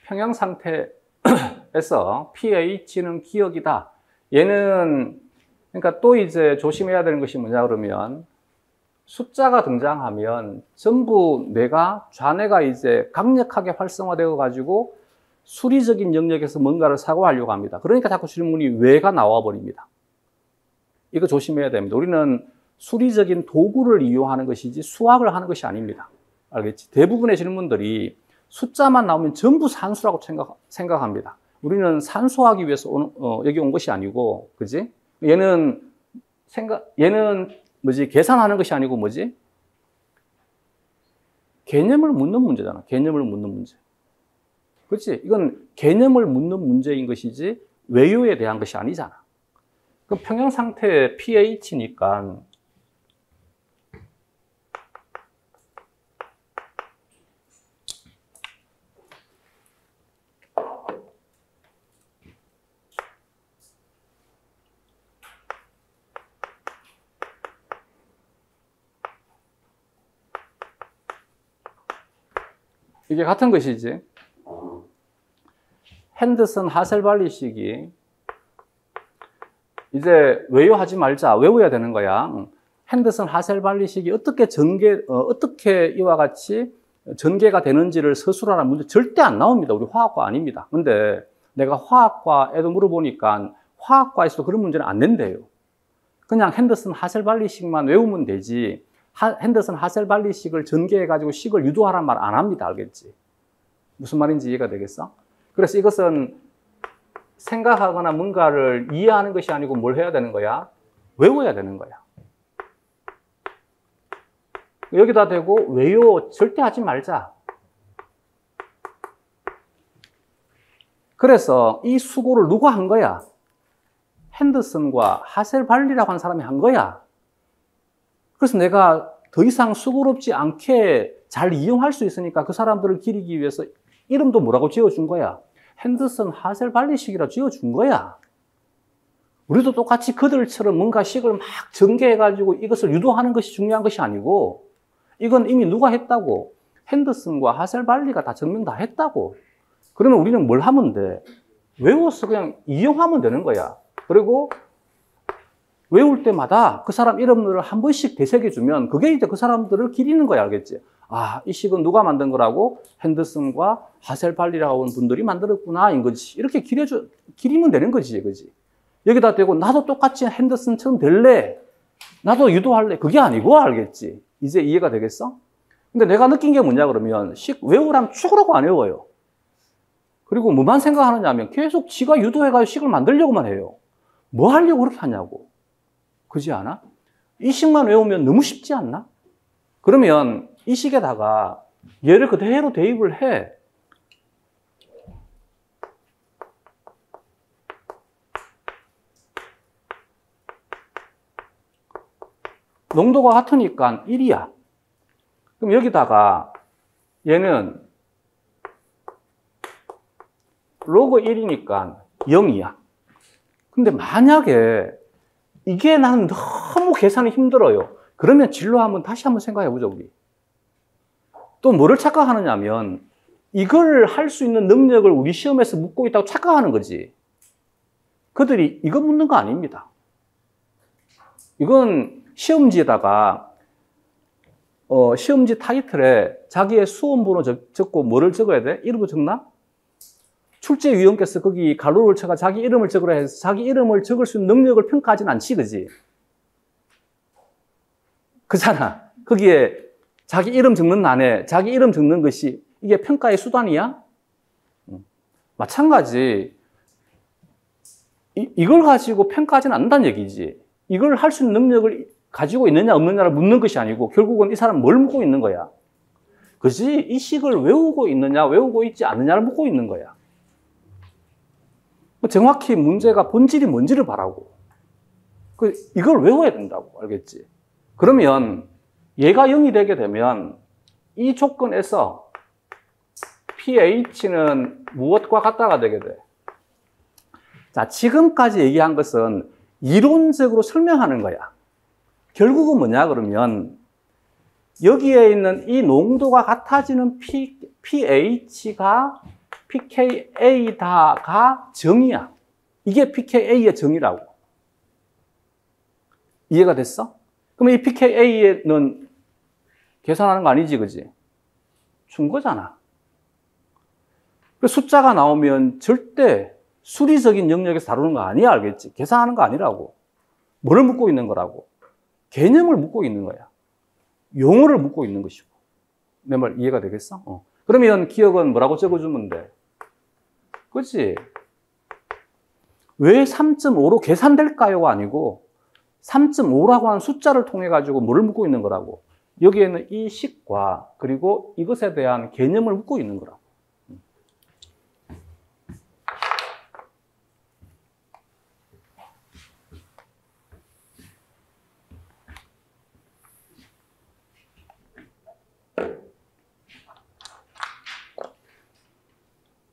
평형 상태에서 pH는 기억이다. 얘는 그러니까 또 이제 조심해야 되는 것이 뭐냐 그러면 숫자가 등장하면 전부 좌뇌가 이제 강력하게 활성화되어 가지고 수리적인 영역에서 뭔가를 사고하려고 합니다. 그러니까 자꾸 질문이 왜가 나와 버립니다. 이거 조심해야 됩니다. 우리는 수리적인 도구를 이용하는 것이지 수학을 하는 것이 아닙니다. 알겠지? 대부분의 질문들이 숫자만 나오면 전부 산수라고 생각합니다. 우리는 산수하기 위해서 여기 온 것이 아니고, 그지? 얘는 계산하는 것이 아니고 뭐지? 개념을 묻는 문제잖아. 개념을 묻는 문제. 그렇지? 이건 개념을 묻는 문제인 것이지 외유에 대한 것이 아니잖아. 그럼 평형 상태의 pH니까 이게 같은 것이지. 핸더슨 하셀발리식이 이제 외워하지 말자. 외워야 되는 거야. 핸더슨 하셀발리식이 어떻게 이와 같이 전개가 되는지를 서술하라는 문제 절대 안 나옵니다. 우리 화학과 아닙니다. 근데 내가 화학과에도 물어보니까 화학과에서도 그런 문제는 안 낸대요. 그냥 핸더슨 하셀발리식만 외우면 되지 핸더슨 하셀발리식을 전개해가지고 식을 유도하란 말 안 합니다. 알겠지? 무슨 말인지 이해가 되겠어? 그래서 이것은 생각하거나 뭔가를 이해하는 것이 아니고 뭘 해야 되는 거야? 외워야 되는 거야. 여기다 대고 외워 절대 하지 말자. 그래서 이 수고를 누가 한 거야? 핸더슨과 하셀발리라고 하는 사람이 한 거야. 그래서 내가 더 이상 수고롭지 않게 잘 이용할 수 있으니까 그 사람들을 기리기 위해서 이름도 뭐라고 지어준 거야? 핸더슨 하셀발리식이라고 지어준 거야. 우리도 똑같이 그들처럼 뭔가 식을 막 전개해가지고 이것을 유도하는 것이 중요한 것이 아니고 이건 이미 누가 했다고? 핸더슨과 하셀발리가 다 증명 다 했다고. 그러면 우리는 뭘 하면 돼? 외워서 그냥 이용하면 되는 거야. 그리고 외울 때마다 그 사람 이름을 한 번씩 되새겨주면 그게 이제 그 사람들을 기리는 거야. 알겠지? 아, 이 식은 누가 만든 거라고? 핸더슨과 하셀발리라고 하는 분들이 만들었구나. 인 거지. 이렇게 기리면 되는 거지. 그지? 여기다 대고 나도 똑같이 핸더슨처럼 될래. 나도 유도할래. 그게 아니고 알겠지? 이제 이해가 되겠어? 근데 내가 느낀 게 뭐냐 그러면 식 외우라면 죽으라고 안 외워요. 그리고 뭐만 생각하느냐 하면 계속 지가 유도해가지고 식을 만들려고만 해요. 뭐 하려고 그렇게 하냐고. 그지 않아? 이 식만 외우면 너무 쉽지 않나? 그러면 이 식에다가 얘를 그대로 대입을 해. 농도가 같으니까 1이야. 그럼 여기다가 얘는 로그 1이니까 0이야. 근데 만약에 이게 나는 너무 계산이 힘들어요. 그러면 진로 다시 한번 생각해 보죠, 우리. 또 뭐를 착각하느냐면 이걸 할 수 있는 능력을 우리 시험에서 묻고 있다고 착각하는 거지. 그들이 이거 묻는 거 아닙니다. 이건 시험지에다가 시험지 타이틀에 자기의 수험번호 적고 뭐를 적어야 돼? 이름도 적나? 출제위원께서 거기 가로를 쳐가 자기 이름을 적으라 해서 자기 이름을 적을 수 있는 능력을 평가하진 않지, 그지? 그잖아. 거기에 자기 이름 적는 난에 자기 이름 적는 것이 이게 평가의 수단이야? 마찬가지. 이걸 가지고 평가하지는 않는다는 얘기지. 이걸 할 수 있는 능력을 가지고 있느냐 없느냐를 묻는 것이 아니고 결국은 이 사람은 뭘 묻고 있는 거야? 그지? 이 식을 외우고 있느냐 외우고 있지 않느냐를 묻고 있는 거야. 정확히 문제가 본질이 뭔지를 바라고. 이걸 외워야 된다고. 알겠지? 그러면 얘가 0이 되게 되면 이 조건에서 pH는 무엇과 같다가 되게 돼. 자, 지금까지 얘기한 것은 이론적으로 설명하는 거야. 결국은 뭐냐 그러면 여기에 있는 이 농도가 같아지는 pH가 pKa다가 정이야. 이게 pKa의 정이라고. 이해가 됐어? 그럼 이 pKa는 계산하는 거 아니지, 그지? 준 거잖아. 숫자가 나오면 절대 수리적인 영역에서 다루는 거 아니야, 알겠지? 계산하는 거 아니라고. 뭐를 묻고 있는 거라고? 개념을 묻고 있는 거야. 용어를 묻고 있는 것이고. 내 말 이해가 되겠어? 그러면 기억은 뭐라고 적어주면 돼? 그치? 왜 3.5로 계산될까요가 아니고 3.5라고 하는 숫자를 통해 가지고 뭐를 묻고 있는 거라고? 여기에는 이 식과 그리고 이것에 대한 개념을 묻고 있는 거라고.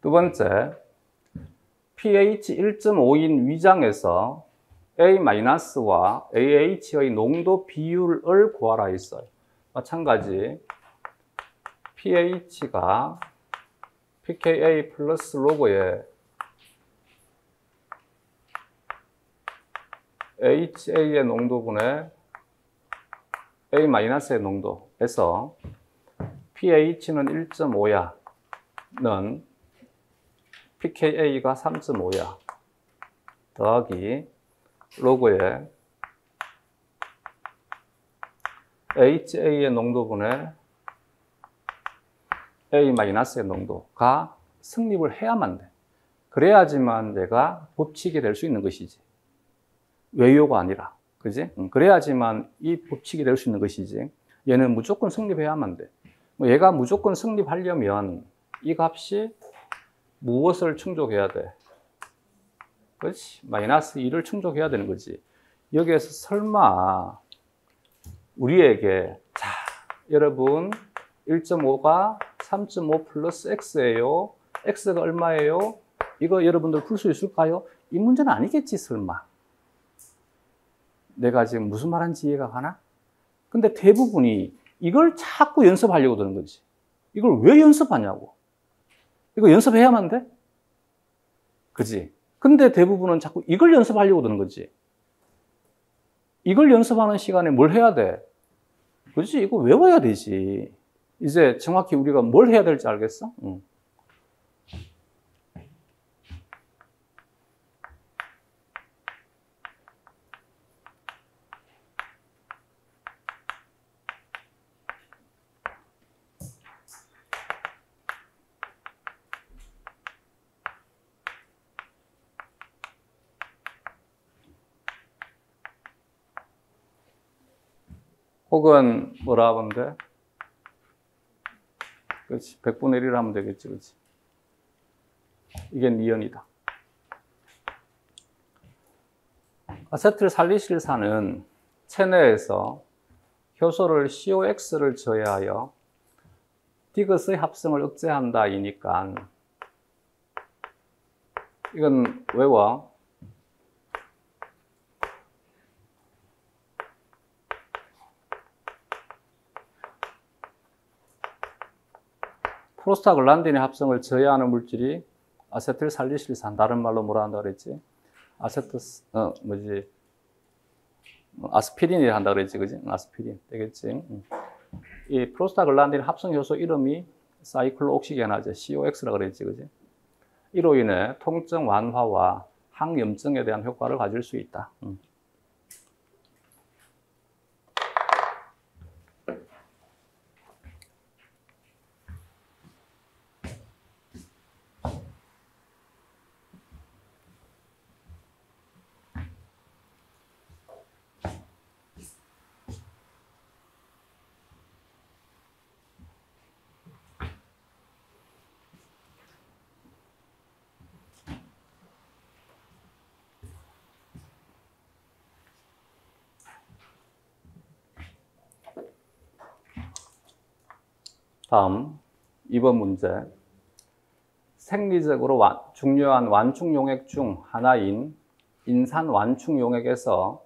두 번째, pH 1.5인 위장에서 A-와 AH의 농도 비율을 구하라 했어요. 마찬가지 pH가 pKa 플러스 로그에 HA의 농도분의 A-의 농도에서 pH는 1.5야 는 pKa가 3.5야. 더하기 로그에 HA의 농도분의 A-의 농도가 성립을 해야만 돼. 그래야지만 내가 법칙이 될 수 있는 것이지. 외유가 아니라. 그지? 그래야지만 이 법칙이 될 수 있는 것이지. 얘는 무조건 성립해야만 돼. 얘가 무조건 성립하려면 이 값이 무엇을 충족해야 돼? 그렇지? 마이너스 2를 충족해야 되는 거지. 여기에서 설마 우리에게 자, 여러분 1.5가 3.5 플러스 x예요. x가 얼마예요? 이거 여러분들 풀 수 있을까요? 이 문제는 아니겠지, 설마. 내가 지금 무슨 말인지 이해가 가나? 근데 대부분이 이걸 자꾸 연습하려고 드는 거지. 이걸 왜 연습하냐고. 이거 연습해야만 돼? 그지? 근데 대부분은 자꾸 이걸 연습하려고 드는 거지. 이걸 연습하는 시간에 뭘 해야 돼? 그지? 이거 외워야 되지. 이제 정확히 우리가 뭘 해야 될지 알겠어? 응. 혹은 뭐라 하면 돼? 그렇지. 100분의 1을 하면 되겠지. 그렇지. 이게 니은이다. 아세틸살리실산은 체내에서 효소를 COX를 저해하여 디귿의 합성을 억제한다 이니까 이건 외워. 프로스타글란딘의 합성을 저해하는 물질이 아세틸살리실산, 다른 말로 뭐라 한다 그랬지? 아스피린이라 한다 그랬지, 그지? 아스피린 되겠지. 이 프로스타글란딘 합성 효소 이름이 사이클로옥시게나제 COX라 그랬지, 그지? 이로 인해 통증 완화와 항염증에 대한 효과를 가질 수 있다. 다음 2번 문제. 생리적으로 중요한 완충용액 중 하나인 인산 완충용액에서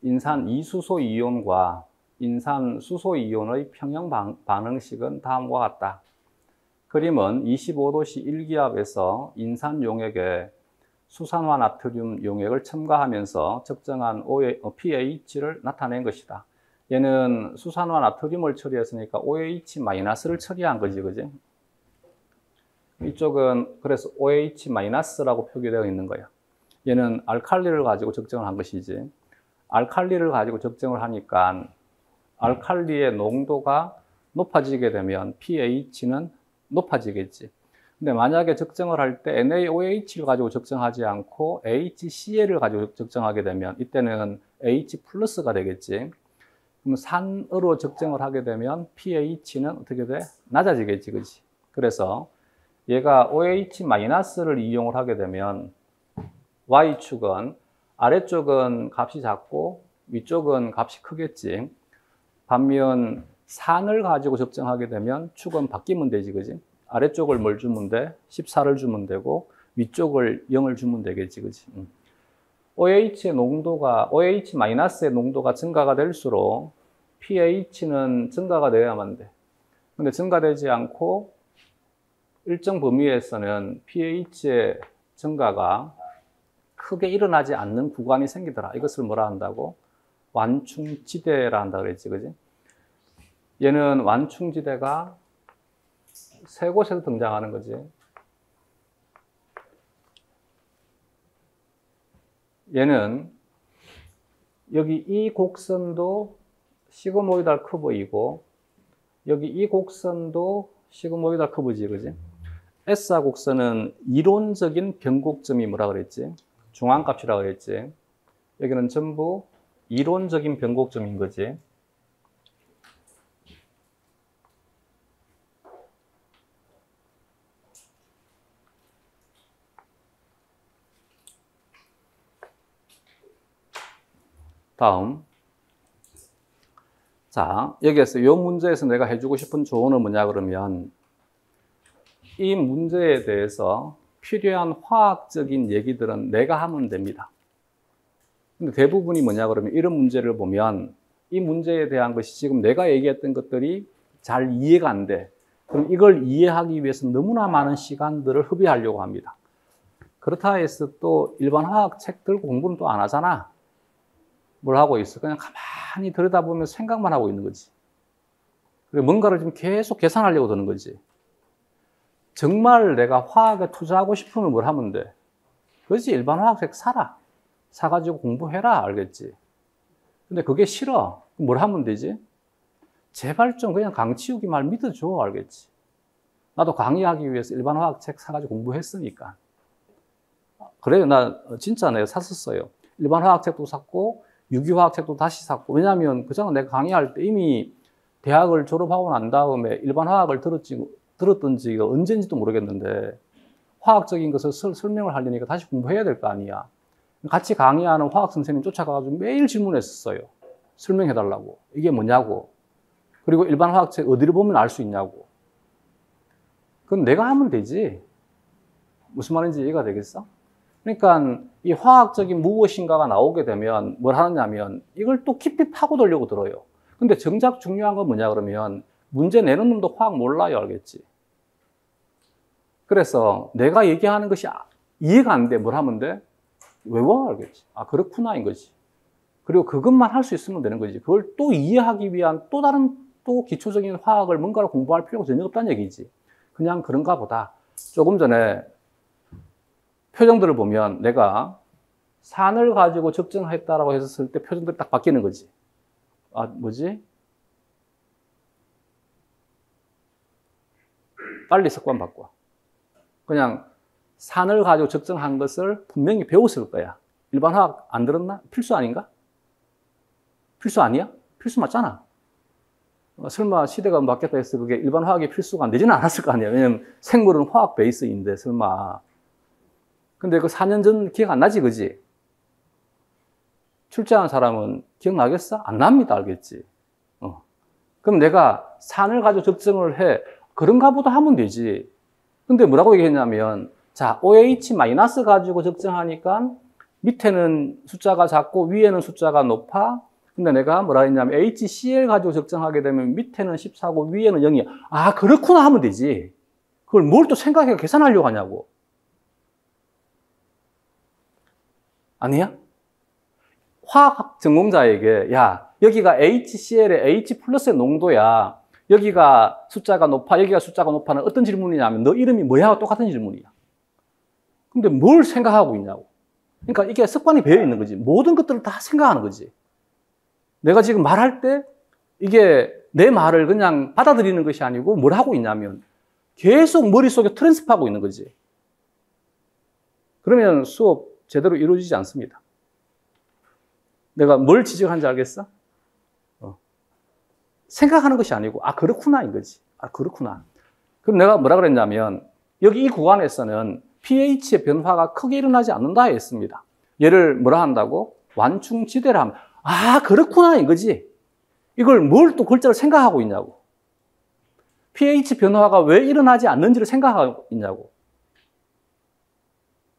인산 이수소 이온과 인산 수소 이온의 평형 반응식은 다음과 같다. 그림은 25도씨 1기압에서 인산 용액에 수산화 나트륨 용액을 첨가하면서 적정한 pH를 나타낸 것이다. 얘는 수산화 나트륨을 처리했으니까 OH-를 처리한 거지, 그지? 이쪽은 그래서 OH-라고 표기되어 있는 거야. 얘는 알칼리를 가지고 적정을 한 것이지. 알칼리를 가지고 적정을 하니까 알칼리의 농도가 높아지게 되면 pH는 높아지겠지. 근데 만약에 적정을 할 때 NaOH를 가지고 적정하지 않고 HCl을 가지고 적정하게 되면 이때는 H+가 되겠지. 그럼 산으로 적정을 하게 되면 pH는 어떻게 돼? 낮아지겠지, 그렇지? 그래서 얘가 OH-를 이용을 하게 되면 Y축은 아래쪽은 값이 작고 위쪽은 값이 크겠지. 반면 산을 가지고 적정하게 되면 축은 바뀌면 되지, 그지? 아래쪽을 뭘 주면 돼? 14를 주면 되고 위쪽을 0을 주면 되겠지, 그지? OH의 농도가, OH-의 농도가 증가가 될수록 pH는 증가가 되어야만 돼. 근데 증가되지 않고 일정 범위에서는 pH의 증가가 크게 일어나지 않는 구간이 생기더라. 이것을 뭐라 한다고? 완충지대라 한다 그랬지, 그지? 얘는 완충지대가 세 곳에서 등장하는 거지. 얘는 여기 이 곡선도 시그모이달 커브이고 여기 이 곡선도 시그모이달 커브지, 그지? S자 곡선은 이론적인 변곡점이 뭐라 그랬지? 중앙값이라 그랬지? 여기는 전부 이론적인 변곡점인 거지. 다음. 자, 여기에서 이 문제에서 내가 해주고 싶은 조언은 뭐냐 그러면 이 문제에 대해서 필요한 화학적인 얘기들은 내가 하면 됩니다. 근데 대부분이 뭐냐 그러면 이런 문제를 보면 이 문제에 대한 것이 지금 내가 얘기했던 것들이 잘 이해가 안 돼. 그럼 이걸 이해하기 위해서 너무나 많은 시간들을 허비하려고 합니다. 그렇다 해서 또 일반 화학 책 들고 공부는 또 안 하잖아. 뭘 하고 있어? 그냥 가만히 들여다보면서 생각만 하고 있는 거지. 그리고 뭔가를 좀 계속 계산하려고 드는 거지. 정말 내가 화학에 투자하고 싶으면 뭘 하면 돼? 그렇지, 일반 화학책 사라. 사가지고 공부해라, 알겠지? 근데 그게 싫어. 그럼 뭘 하면 되지? 제발 좀 그냥 강치욱이 말 믿어줘, 알겠지? 나도 강의하기 위해서 일반 화학책 사가지고 공부했으니까. 그래요, 나 진짜 내가 샀었어요. 일반 화학책도 샀고 유기화학책도 다시 샀고. 왜냐하면 그전에 내가 강의할 때 이미 대학을 졸업하고 난 다음에 일반 화학을 들었던 지가 언제인지도 모르겠는데 화학적인 것을 설명을 하려니까 다시 공부해야 될 거 아니야. 같이 강의하는 화학 선생님 쫓아가가지고 매일 질문했었어요. 설명해달라고. 이게 뭐냐고. 그리고 일반 화학책 어디를 보면 알 수 있냐고. 그건 내가 하면 되지. 무슨 말인지 이해가 되겠어? 그러니까 이 화학적인 무엇인가가 나오게 되면 뭘 하느냐면 이걸 또 깊이 파고들려고 들어요. 근데 정작 중요한 건 뭐냐 그러면 문제 내는 놈도 화학 몰라요, 알겠지? 그래서 내가 얘기하는 것이 이해가 안 돼. 뭘 하면 돼? 외워, 알겠지? 아, 그렇구나인 거지. 그리고 그것만 할 수 있으면 되는 거지. 그걸 또 이해하기 위한 또 다른 또 기초적인 화학을 뭔가를 공부할 필요가 전혀 없다는 얘기지. 그냥 그런가 보다. 조금 전에 표정들을 보면 내가 산을 가지고 적정했다라고 했을 때 표정들이 딱 바뀌는 거지. 아, 뭐지? 빨리 습관 바꿔. 그냥 산을 가지고 적정한 것을 분명히 배웠을 거야. 일반 화학 안 들었나? 필수 아닌가? 필수 아니야? 필수 맞잖아. 설마 시대가 바뀌었다 해서 그게 일반 화학이 필수가 안 되지는 않았을 거 아니야. 왜냐면 생물은 화학 베이스인데 설마. 근데 그 4년 전 기억 안 나지, 그지? 출제한 사람은 기억나겠어? 안 납니다, 알겠지? 그럼 내가 산을 가지고 적정을 해. 그런가 보다 하면 되지. 근데 뭐라고 얘기했냐면, 자, OH- 가지고 적정하니까 밑에는 숫자가 작고 위에는 숫자가 높아. 근데 내가 뭐라 했냐면 HCl 가지고 적정하게 되면 밑에는 14고 위에는 0이야. 아, 그렇구나 하면 되지. 그걸 뭘 또 생각해 계산하려고 하냐고. 아니야? 화학 전공자에게 야, 여기가 HCl의 H 플러스의 농도야. 여기가 숫자가 높아, 여기가 숫자가 높아는 어떤 질문이냐면 너 이름이 뭐야? 똑같은 질문이야. 근데 뭘 생각하고 있냐고. 그러니까 이게 습관이 배어 있는 거지. 모든 것들을 다 생각하는 거지. 내가 지금 말할 때 이게 내 말을 그냥 받아들이는 것이 아니고 뭘 하고 있냐면 계속 머릿속에 트랜스프하고 있는 거지. 그러면 수업 제대로 이루어지지 않습니다. 내가 뭘 지적하는지 알겠어? 생각하는 것이 아니고 아, 그렇구나인 거지. 아, 그렇구나. 그럼 내가 뭐라 그랬냐면 여기 이 구간에서는 pH의 변화가 크게 일어나지 않는다 했습니다. 얘를 뭐라 한다고? 완충지대라 하면 아, 그렇구나 이거지. 이걸 뭘 또 글자를 생각하고 있냐고. pH 변화가 왜 일어나지 않는지를 생각하고 있냐고.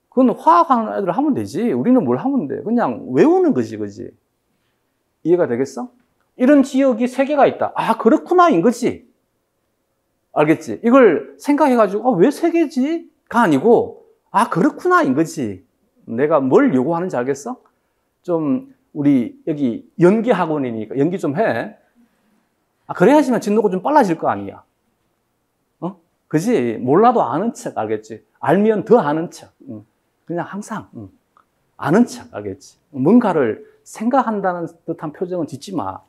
그건 화학하는 애들 하면 되지. 우리는 뭘 하면 돼. 그냥 외우는 거지, 그지? 이해가 되겠어? 이런 지역이 3개가 있다. 아, 그렇구나 인 거지. 알겠지? 이걸 생각해가지고 아, 왜 3개지?가 아니고 아, 그렇구나 인 거지. 내가 뭘 요구하는지 알겠어? 좀 우리 여기 연기 학원이니까 연기 좀 해. 아, 그래야지만 진도가 좀 빨라질 거 아니야. 그지? 몰라도 아는 척, 알겠지? 알면 더 아는 척. 그냥 항상. 아는 척, 알겠지? 뭔가를 생각한다는 듯한 표정은 짓지 마.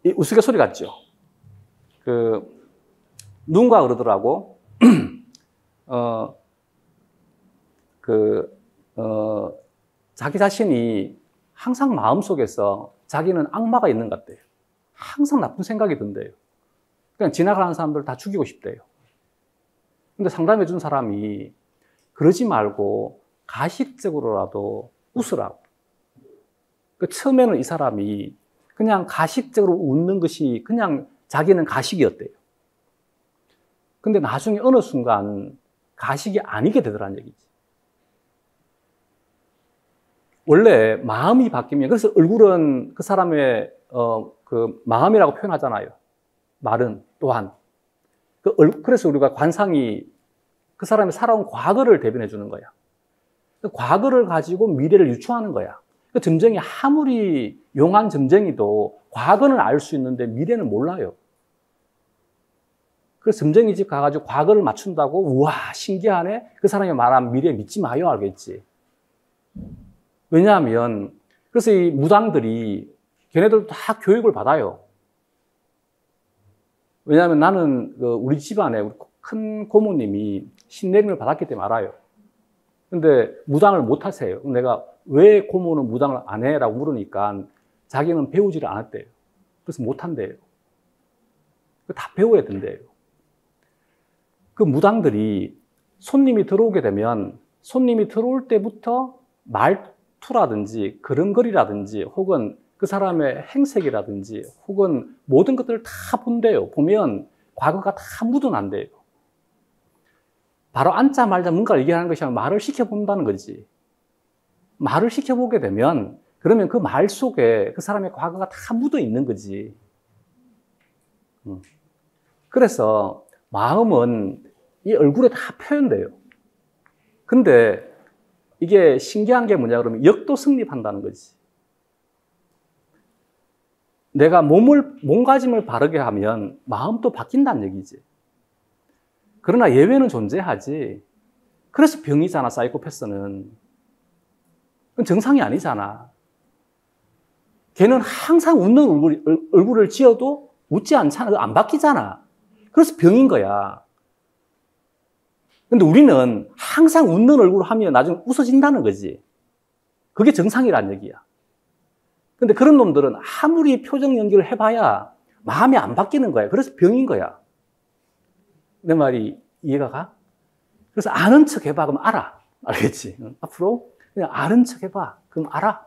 이 우스갯소리 같죠? 누군가 그러더라고. 자기 자신이 항상 마음속에서 자기는 악마가 있는 것 같대요. 항상 나쁜 생각이 든대요. 그냥 지나가는 사람들 다 죽이고 싶대요. 근데 상담해 준 사람이 그러지 말고 가식적으로라도 웃으라고. 처음에는 이 사람이 그냥 가식적으로 웃는 것이 그냥 자기는 가식이었대요. 근데 나중에 어느 순간 가식이 아니게 되더라는 얘기지. 원래 마음이 바뀌면, 그래서 얼굴은 그 사람의 마음이라고 표현하잖아요. 말은 또한. 그래서 우리가 관상이 그 사람이 살아온 과거를 대변해 주는 거야. 과거를 가지고 미래를 유추하는 거야. 점쟁이 아무리 용한 점쟁이도 과거는 알 수 있는데 미래는 몰라요. 그래서 점쟁이 집 가가지고 과거를 맞춘다고 우와 신기하네. 그 사람이 말한 미래 믿지 마요, 알겠지? 왜냐하면 그래서 이 무당들이 걔네들도 다 교육을 받아요. 왜냐하면 나는 우리 집안에 우리 큰 고모님이 신내림을 받았기 때문에 알아요. 근데 무당을 못 하세요. 내가 왜 고모는 무당을 안 해? 라고 물으니까 자기는 배우지를 않았대요. 그래서 못 한대요. 다 배워야 된대요. 그 무당들이 손님이 들어오게 되면 손님이 들어올 때부터 말투라든지 걸음걸이라든지 혹은 그 사람의 행색이라든지 혹은 모든 것들을 다 본대요. 보면 과거가 다 묻어난대요. 바로 앉자마자 뭔가를 얘기하는 것이 아니라 말을 시켜본다는 거지. 말을 시켜보게 되면 그러면 그 말 속에 그 사람의 과거가 다 묻어 있는 거지. 그래서 마음은 이 얼굴에 다 표현돼요. 근데 이게 신기한 게 뭐냐 그러면 역도 성립한다는 거지. 내가 몸가짐을 바르게 하면 마음도 바뀐다는 얘기지. 그러나 예외는 존재하지. 그래서 병이잖아, 사이코패스는. 그건 정상이 아니잖아. 걔는 항상 웃는 얼굴을 지어도 웃지 않잖아. 안 바뀌잖아. 그래서 병인 거야. 근데 우리는 항상 웃는 얼굴을 하면 나중에 웃어진다는 거지. 그게 정상이란 얘기야. 근데 그런 놈들은 아무리 표정 연기를 해봐야 마음이 안 바뀌는 거야. 그래서 병인 거야. 내 말이 이해가 가? 그래서 아는 척 해봐. 그럼 알아. 알겠지? 앞으로 그냥 아는 척 해봐. 그럼 알아.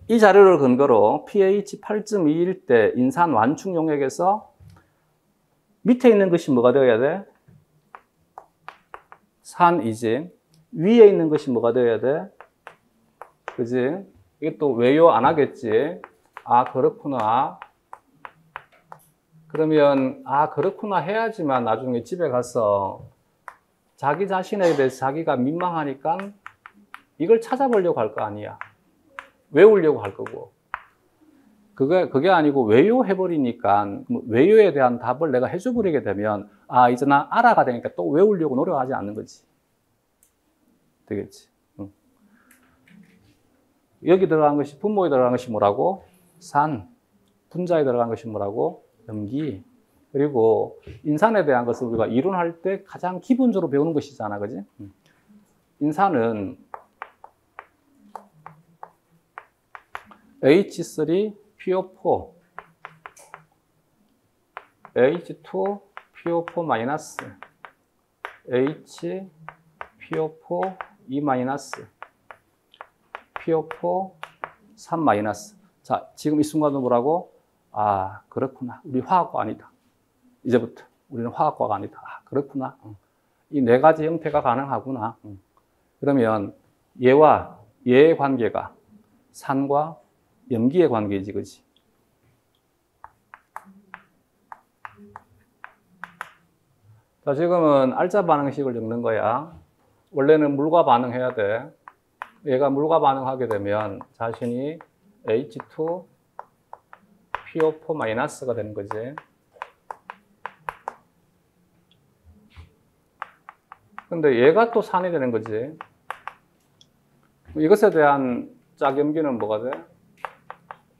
이 자료를 근거로 pH 8.2일 때 인산 완충 용액에서 밑에 있는 것이 뭐가 되어야 돼? 산이지. 위에 있는 것이 뭐가 되어야 돼? 그지? 이게 또 외요 안 하겠지? 아, 그렇구나. 그러면, 아, 그렇구나 해야지만 나중에 집에 가서 자기 자신에 대해서 자기가 민망하니까 이걸 찾아보려고 할 거 아니야. 외우려고 할 거고. 그게 아니고 외요해버리니까 외요에 대한 답을 내가 해줘버리게 되면 아, 이제 나 알아가 되니까 또 외우려고 노력하지 않는 거지. 되겠지. 응. 여기 들어간 것이, 분모에 들어간 것이 뭐라고? 산. 분자에 들어간 것이 뭐라고? 염기. 그리고 인산에 대한 것을 우리가 이론할 때 가장 기본적으로 배우는 것이잖아. 그지? 인산은 H3PO4, H2PO4-, HPO4-2-, PO4-3-. 자, 지금 이 순간은 뭐라고? 아, 그렇구나. 우리 화학과 아니다. 이제부터 우리는 화학과가 아니다. 아, 그렇구나. 이 네 가지 형태가 가능하구나. 그러면 얘와 얘의 관계가 산과 염기의 관계이지, 그지? 자, 지금은 알짜 반응식을 적는 거야. 원래는 물과 반응해야 돼. 얘가 물과 반응하게 되면 자신이 H2PO4-가 되는 거지. 근데 얘가 또 산이 되는 거지. 이것에 대한 짝염기는 뭐가 돼?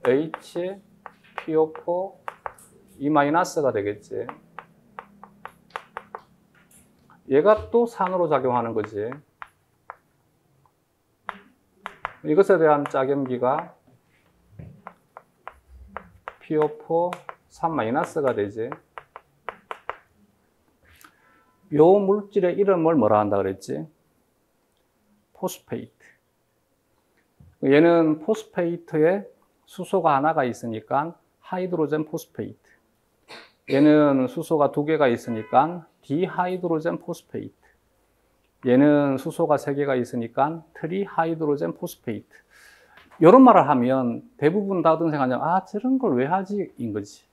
H, PO4, E-가 되겠지. 얘가 또 산으로 작용하는 거지. 이것에 대한 짝염기가 PO4, 3-가 되지. 요 물질의 이름을 뭐라 한다 그랬지? 포스페이트. 얘는 포스페이트에 수소가 하나가 있으니까 하이드로젠 포스페이트. 얘는 수소가 두 개가 있으니까 디하이드로젠 포스페이트. 얘는 수소가 세 개가 있으니까 트리하이드로젠 포스페이트. 이런 말을 하면 대부분 다 어떤 생각하냐면, 아, 저런 걸 왜 하지? 인 거지.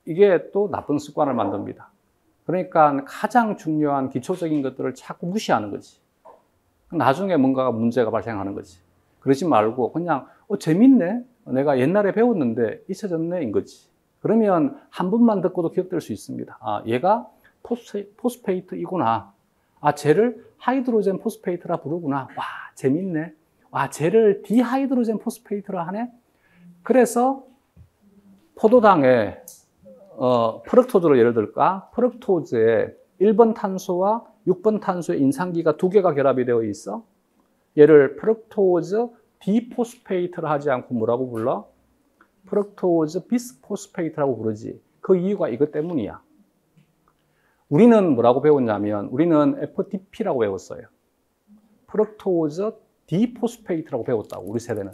이게 또 나쁜 습관을 만듭니다. 그러니까 가장 중요한 기초적인 것들을 자꾸 무시하는 거지. 나중에 뭔가가 문제가 발생하는 거지. 그러지 말고 그냥 재밌네. 내가 옛날에 배웠는데 잊혀졌네 인 거지. 그러면 한 번만 듣고도 기억될 수 있습니다. 아, 얘가 포스페이트이구나. 아, 쟤를 하이드로젠 포스페이트라 부르구나. 와, 재밌네. 와, 쟤를 디하이드로젠 포스페이트라 하네. 그래서 포도당에 프럭토즈를 예를 들까? 프럭토즈에 1번 탄소와 6번 탄소의 인산기가 두 개가 결합이 되어 있어. 얘를 프럭토즈 디포스페이트를 하지 않고 뭐라고 불러? 프럭토즈 비스포스페이트라고 부르지. 그 이유가 이것 때문이야. 우리는 뭐라고 배웠냐면 우리는 FDP라고 배웠어요. 프럭토즈 디포스페이트라고 배웠다고, 우리 세대는.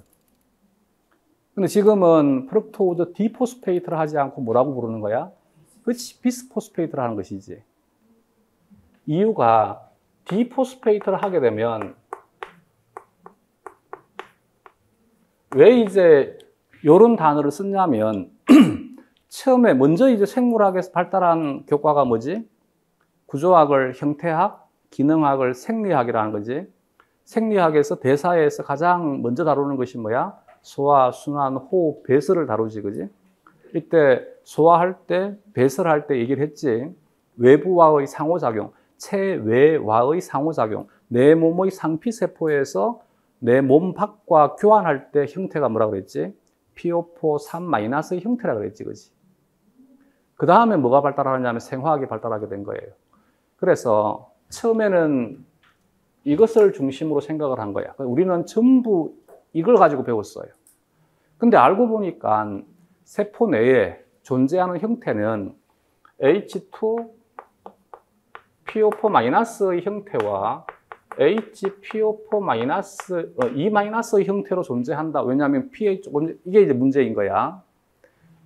근데 지금은 프럭토즈 디포스페이트를 하지 않고 뭐라고 부르는 거야? 그렇지, 비스포스페이트를 하는 것이지. 이유가 디포스페이트를 하게 되면 왜 이제 이런 단어를 쓰냐면 처음에 먼저 이제 생물학에서 발달한 교과가 뭐지? 구조학을 형태학, 기능학을 생리학이라는 거지. 생리학에서 대사에서 가장 먼저 다루는 것이 뭐야? 소화, 순환, 호흡, 배설을 다루지, 그지? 이때 소화할 때, 배설할 때 얘기를 했지. 외부와의 상호작용, 체외와의 상호작용, 내 몸의 상피세포에서 내 몸 밖과 교환할 때 형태가 뭐라고 그랬지? PO4, 3-의 형태라 그랬지, 그지? 그 다음에 뭐가 발달하냐면 생화학이 발달하게 된 거예요. 그래서 처음에는 이것을 중심으로 생각을 한 거야. 우리는 전부 이걸 가지고 배웠어요. 근데 알고 보니까 세포 내에 존재하는 형태는 H2, PO4-의 형태와 HPO4-, E-의 형태로 존재한다. 왜냐하면 pH, 이게 이제 문제인 거야.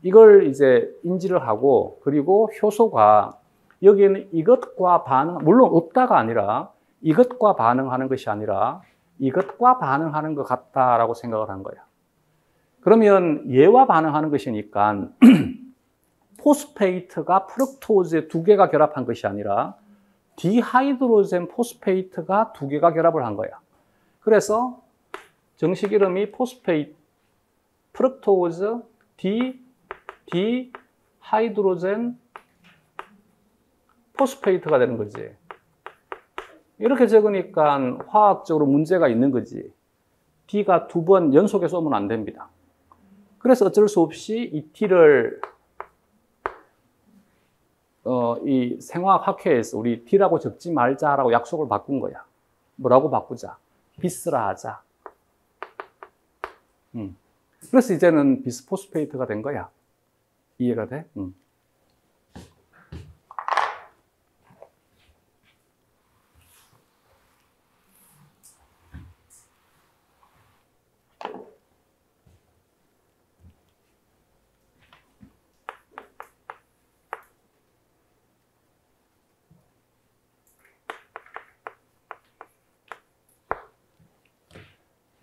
이걸 이제 인지를 하고, 그리고 효소가 여기에는 이것과 물론 없다가 아니라 이것과 반응하는 것이 아니라 이것과 반응하는 것 같다라고 생각을 한 거야. 그러면 얘와 반응하는 것이니까 포스페이트가 프럭토즈에 두 개가 결합한 것이 아니라 디하이드로젠 포스페이트가 두 개가 결합을 한 거야. 그래서 정식 이름이 프럭토즈 디하이드로젠 포스페이트가 되는 거지. 이렇게 적으니까 화학적으로 문제가 있는 거지. D가 두 번 연속해서 오면 안 됩니다. 그래서 어쩔 수 없이 이 T를 이 생화학 학회에서 우리 D라고 적지 말자라고 약속을 바꾼 거야. 뭐라고 바꾸자? 비스라 하자. 그래서 이제는 비스포스페이트가 된 거야. 이해가 돼?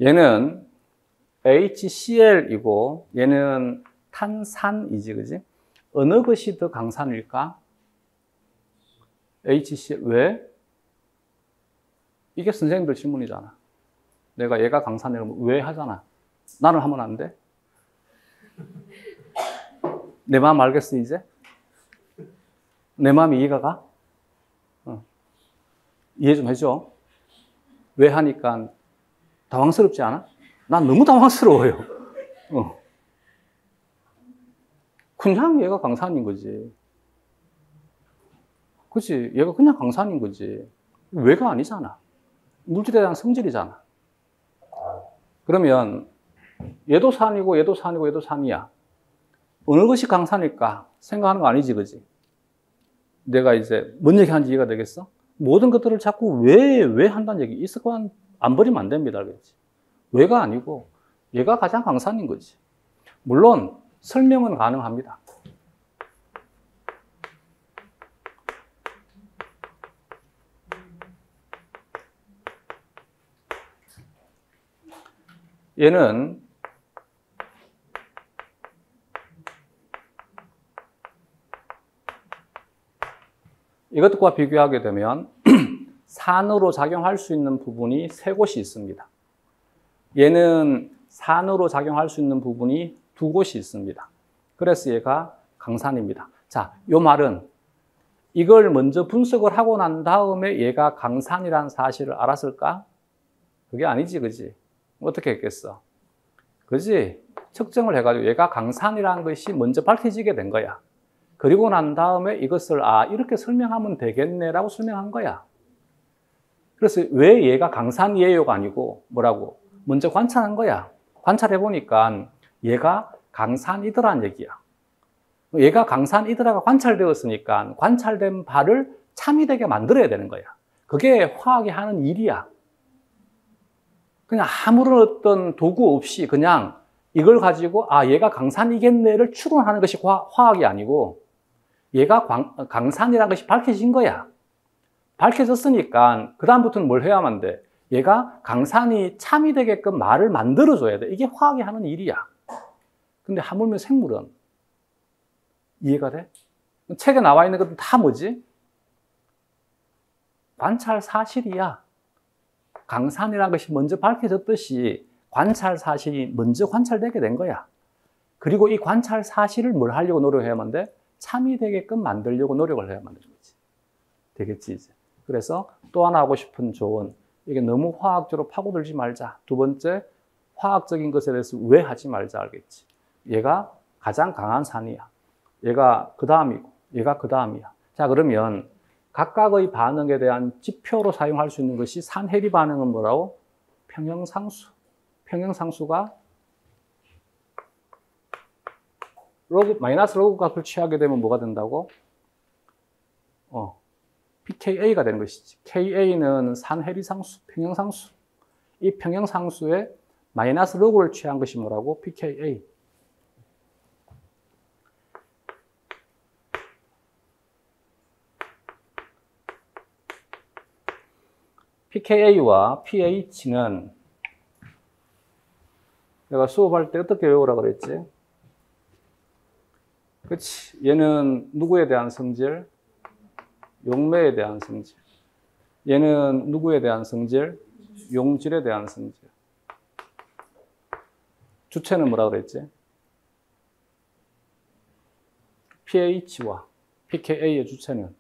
얘는 HCl이고 얘는 탄산이지, 그지? 어느 것이 더 강산일까? HCl. 왜? 이게 선생님들 질문이잖아. 내가 얘가 강산이라면 왜 하잖아. 나는 하면 안 돼? 내 마음 알겠어, 이제? 내 마음이 이해가 가? 이해 좀 해줘. 왜 하니까 당황스럽지 않아? 난 너무 당황스러워요. 그냥 얘가 강산인 거지. 그치? 얘가 그냥 강산인 거지. 왜가 아니잖아. 물질에 대한 성질이잖아. 그러면 얘도 산이고 얘도 산이고 얘도 산이야. 어느 것이 강산일까 생각하는 거 아니지, 그지? 내가 이제 뭔 얘기 하는지 이해가 되겠어? 모든 것들을 자꾸 왜 한다는 얘기. 이 습관 안 버리면 안 됩니다, 알겠지? 왜가 아니고 얘가 가장 강산인 거지. 물론 설명은 가능합니다. 얘는 이것과 비교하게 되면 산으로 작용할 수 있는 부분이 세 곳이 있습니다. 얘는 산으로 작용할 수 있는 부분이 두 곳이 있습니다. 그래서 얘가 강산입니다. 자, 이 말은 이걸 먼저 분석을 하고 난 다음에 얘가 강산이라는 사실을 알았을까? 그게 아니지, 그지? 어떻게 했겠어? 그지? 측정을 해가지고 얘가 강산이라는 것이 먼저 밝혀지게 된 거야. 그리고 난 다음에 이것을 이렇게 설명하면 되겠네라고 설명한 거야. 그래서 왜 얘가 강산이에요가 아니고 뭐라고? 먼저 관찰한 거야. 관찰해 보니까 얘가 강산이더란 얘기야. 얘가 강산이더라가 관찰되었으니까 관찰된 바를 참이 되게 만들어야 되는 거야. 그게 화학이 하는 일이야. 그냥 아무런 어떤 도구 없이 그냥 이걸 가지고 얘가 강산이겠네를 추론하는 것이 화학이 아니고 얘가 강산이라는 것이 밝혀진 거야. 밝혀졌으니까 그 다음부터는 뭘 해야만 돼? 얘가 강산이 참이 되게끔 말을 만들어줘야 돼. 이게 화학이 하는 일이야. 근데 하물며 생물은 이해가 돼? 책에 나와 있는 것도 다 뭐지? 관찰 사실이야. 강산이라는 것이 먼저 밝혀졌듯이 관찰 사실이 먼저 관찰되게 된 거야. 그리고 이 관찰 사실을 뭘 하려고 노력해야만 돼? 참이 되게끔 만들려고 노력을 해야만 되는 거지. 되겠지, 이제. 그래서 또 하나 하고 싶은 조언. 이게 너무 화학적으로 파고들지 말자. 두 번째, 화학적인 것에 대해서 왜 하지 말자, 알겠지? 얘가 가장 강한 산이야. 얘가 그 다음이고, 얘가 그 다음이야. 자, 그러면 각각의 반응에 대한 지표로 사용할 수 있는 것이 산해리 반응은 뭐라고? 평형상수. 평형상수가 마이너스 로그 값을 취하게 되면 뭐가 된다고? pKa가 되는 것이지. Ka는 산해리상수, 평형상수. 이 평형상수에 마이너스 로그를 취한 것이 뭐라고? pKa. pKa와 pH는 내가 수업할 때 어떻게 외우라고 그랬지? 그치? 얘는 누구에 대한 성질? 용매에 대한 성질. 얘는 누구에 대한 성질? 용질에 대한 성질. 주체는 뭐라고 그랬지? pH와 pKa의 주체는.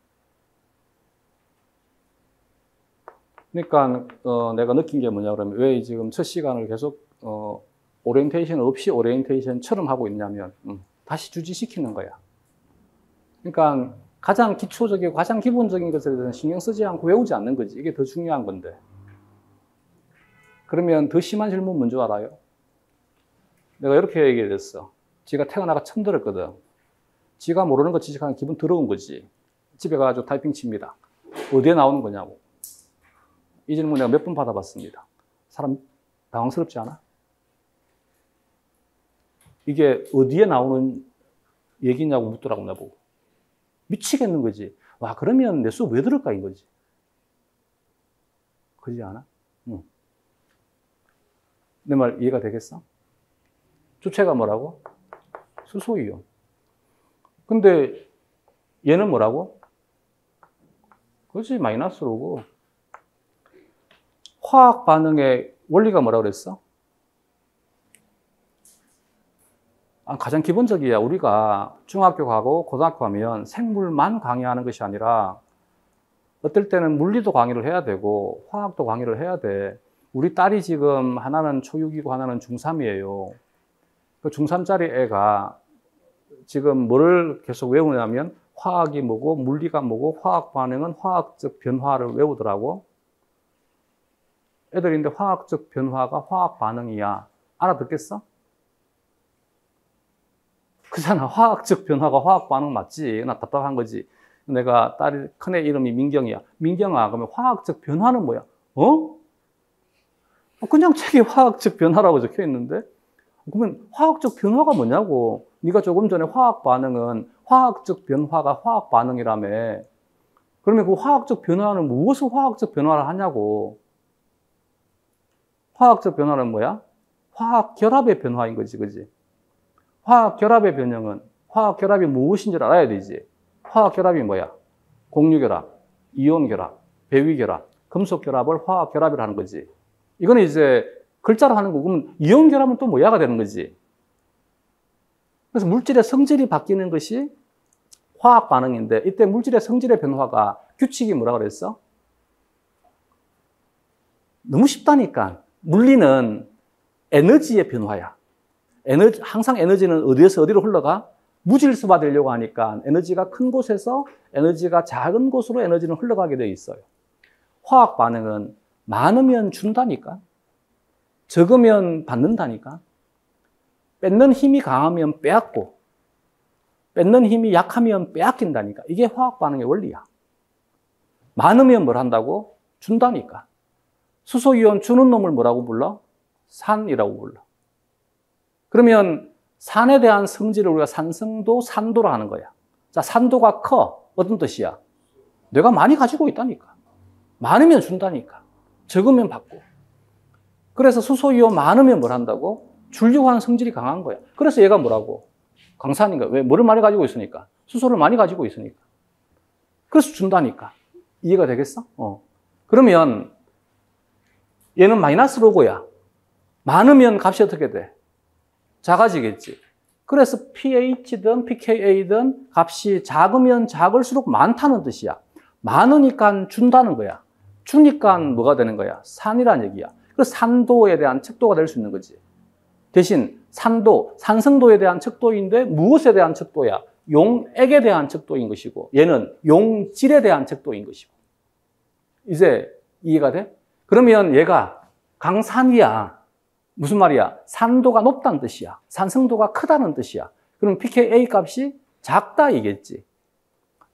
그러니까 내가 느낀 게 뭐냐 그러면 왜 지금 첫 시간을 계속 오리엔테이션 없이 오리엔테이션처럼 하고 있냐면 다시 주지시키는 거야. 그러니까 가장 기초적이고 가장 기본적인 것에 대해서 신경 쓰지 않고 외우지 않는 거지. 이게 더 중요한 건데. 그러면 더 심한 질문 뭔지 알아요? 내가 이렇게 얘기를 했어. 지가 태어나가 처음 들었거든. 지가 모르는 거 지식하는 기분 더러운 거지. 집에 가가지고 타이핑 칩니다. 어디에 나오는 거냐고. 이 질문 내가 몇 번 받아봤습니다. 사람 당황스럽지 않아? 이게 어디에 나오는 얘기냐고 묻더라고, 나보고. 미치겠는 거지. 와, 그러면 내 수업 왜 들을까, 인 거지. 그러지 않아? 응. 내 말 이해가 되겠어? 주체가 뭐라고? 수소이온. 근데 얘는 뭐라고? 그렇지, 마이너스 로고. 화학 반응의 원리가 뭐라고 그랬어? 가장 기본적이야. 우리가 중학교 가고 고등학교 가면 생물만 강의하는 것이 아니라 어떨 때는 물리도 강의를 해야 되고 화학도 강의를 해야 돼. 우리 딸이 지금 하나는 초6이고 하나는 중3이에요. 그 중3짜리 애가 지금 뭐를 계속 외우냐면 화학이 뭐고 물리가 뭐고 화학 반응은 화학적 변화를 외우더라고. 애들인데 화학적 변화가 화학 반응이야. 알아듣겠어? 그잖아. 화학적 변화가 화학 반응 맞지? 나 답답한 거지. 내가 딸이 큰애 이름이 민경이야. 민경아, 그러면 화학적 변화는 뭐야? 그냥 책에 화학적 변화라고 적혀 있는데? 그러면 화학적 변화가 뭐냐고. 네가 조금 전에 화학 반응은 화학적 변화가 화학 반응이라며. 그러면 그 화학적 변화는 무엇을 화학적 변화를 하냐고. 화학적 변화는 뭐야? 화학 결합의 변화인 거지, 그지? 화학 결합의 변형은 화학 결합이 무엇인지를 알아야 되지. 화학 결합이 뭐야? 공유 결합, 이온 결합, 배위 결합, 금속 결합을 화학 결합이라는 거지. 이거는 이제 글자로 하는 거고, 그러면 이온 결합은 또 뭐야가 되는 거지. 그래서 물질의 성질이 바뀌는 것이 화학 반응인데, 이때 물질의 성질의 변화가 규칙이 뭐라 그랬어? 너무 쉽다니까. 물리는 에너지의 변화야. 항상 에너지는 어디에서 어디로 흘러가? 무질서화 되려고 하니까 에너지가 큰 곳에서 에너지가 작은 곳으로 에너지는 흘러가게 되어 있어요. 화학 반응은 많으면 준다니까. 적으면 받는다니까. 뺏는 힘이 강하면 빼앗고, 뺏는 힘이 약하면 빼앗긴다니까. 이게 화학 반응의 원리야. 많으면 뭘 한다고? 준다니까. 수소이온 주는 놈을 뭐라고 불러? 산이라고 불러. 그러면 산에 대한 성질을 우리가 산성도, 산도라 하는 거야. 자, 산도가 커. 어떤 뜻이야? 내가 많이 가지고 있다니까. 많으면 준다니까. 적으면 받고. 그래서 수소이온 많으면 뭘 한다고? 주려고 하는 성질이 강한 거야. 그래서 얘가 뭐라고? 강산인가? 왜? 뭐를 많이 가지고 있으니까? 수소를 많이 가지고 있으니까. 그래서 준다니까. 이해가 되겠어? 그러면 얘는 마이너스 로고야. 많으면 값이 어떻게 돼? 작아지겠지. 그래서 pH든 pKa든 값이 작으면 작을수록 많다는 뜻이야. 많으니까 준다는 거야. 주니까 뭐가 되는 거야? 산이란 얘기야. 그래서 산도에 대한 척도가 될 수 있는 거지. 대신 산도, 산성도에 대한 척도인데 무엇에 대한 척도야? 용액에 대한 척도인 것이고 얘는 용질에 대한 척도인 것이고. 이제 이해가 돼? 그러면 얘가 강산이야. 무슨 말이야? 산도가 높다는 뜻이야. 산성도가 크다는 뜻이야. 그럼 pKa 값이 작다이겠지.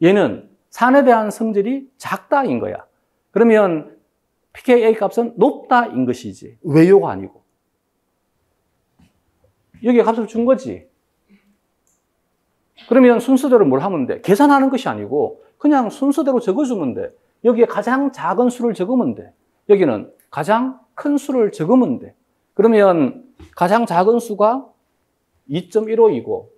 얘는 산에 대한 성질이 작다인 거야. 그러면 pKa 값은 높다인 것이지. 외요가 아니고. 여기에 값을 준 거지. 그러면 순서대로 뭘 하면 돼? 계산하는 것이 아니고 그냥 순서대로 적어주면 돼. 여기에 가장 작은 수를 적으면 돼. 여기는 가장 큰 수를 적으면 돼. 그러면 가장 작은 수가 2.15이고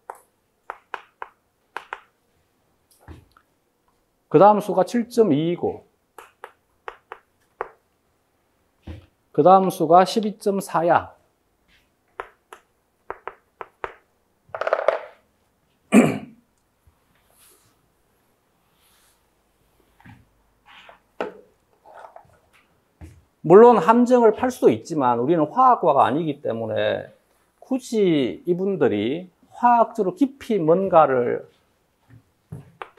그 다음 수가 7.2이고 그 다음 수가 12.4야. 물론 함정을 팔 수도 있지만 우리는 화학과가 아니기 때문에 굳이 이분들이 화학적으로 깊이 뭔가를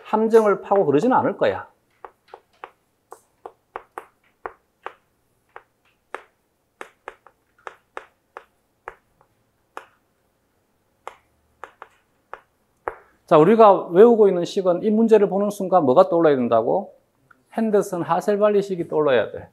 함정을 파고 그러지는 않을 거야. 자, 우리가 외우고 있는 식은 이 문제를 보는 순간 뭐가 떠올라야 된다고? 핸더슨 하셀발리 식이 떠올라야 돼.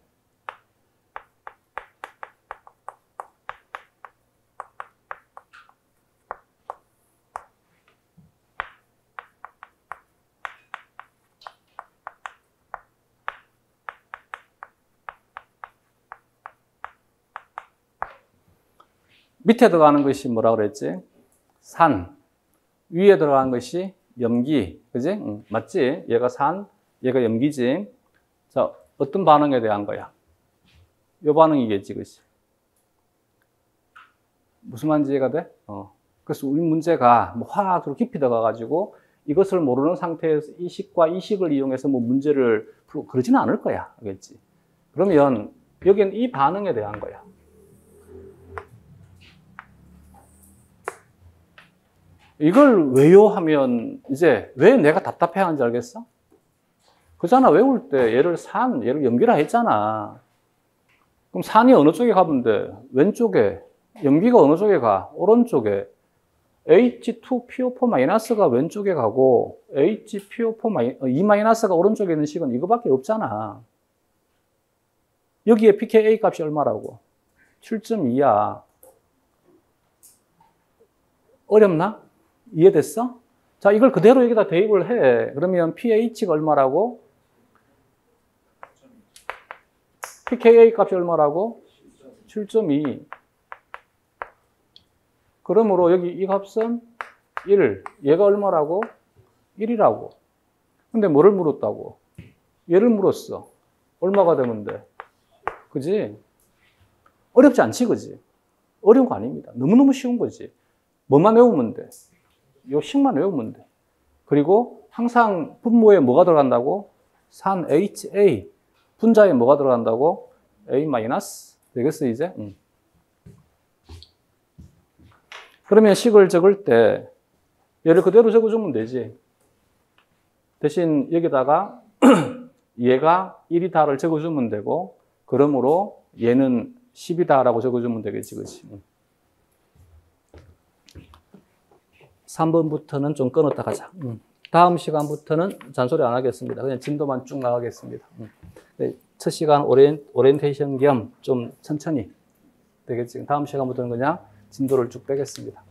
밑에 들어가는 것이 뭐라 그랬지? 산. 위에 들어가는 것이 염기. 그지? 맞지? 얘가 산, 얘가 염기지. 자, 어떤 반응에 대한 거야? 요 반응이겠지, 그치? 무슨 말인지 이해가 돼? 그래서 우리 문제가 뭐 화학으로 깊이 들어가가지고 이것을 모르는 상태에서 이 식과 이 식을 이용해서 뭐 문제를 풀고 그러지는 않을 거야. 알겠지? 그러면 여기는 이 반응에 대한 거야. 이걸 왜요? 하면 이제 왜 내가 답답해 하는지 알겠어? 그잖아. 외울 때 얘를 염기라 했잖아. 그럼 산이 어느 쪽에 가면 돼? 왼쪽에. 염기가 어느 쪽에 가? 오른쪽에. H2PO4- 왼쪽에 가고 HPO4- 오른쪽에 있는 식은 이거밖에 없잖아. 여기에 pKa 값이 얼마라고? 7.2야. 어렵나? 이해됐어? 자, 이걸 그대로 여기다 대입을 해. 그러면 pH가 얼마라고? pKa 값이 얼마라고? 7.2. 그러므로 여기 이 값은 1. 얘가 얼마라고? 1이라고. 근데 뭐를 물었다고? 얘를 물었어. 얼마가 되면 돼? 그지? 어렵지 않지, 그지? 어려운 거 아닙니다. 너무너무 쉬운 거지. 뭐만 외우면 돼? 요 식만 외우면 돼. 그리고 항상 분모에 뭐가 들어간다고? 산 HA. 분자에 뭐가 들어간다고? A-. 되겠어, 이제? 그러면 식을 적을 때 얘를 그대로 적어주면 되지. 대신 여기다가 얘가 1이다를 적어주면 되고, 그러므로 얘는 10이다라고 적어주면 되겠지, 그치? 3번부터는 좀 끊었다 가자. 다음 시간부터는 잔소리 안 하겠습니다. 그냥 진도만 쭉 나가겠습니다. 첫 시간 오리엔테이션 겸 좀 천천히 되겠지. 다음 시간부터는 그냥 진도를 쭉 빼겠습니다.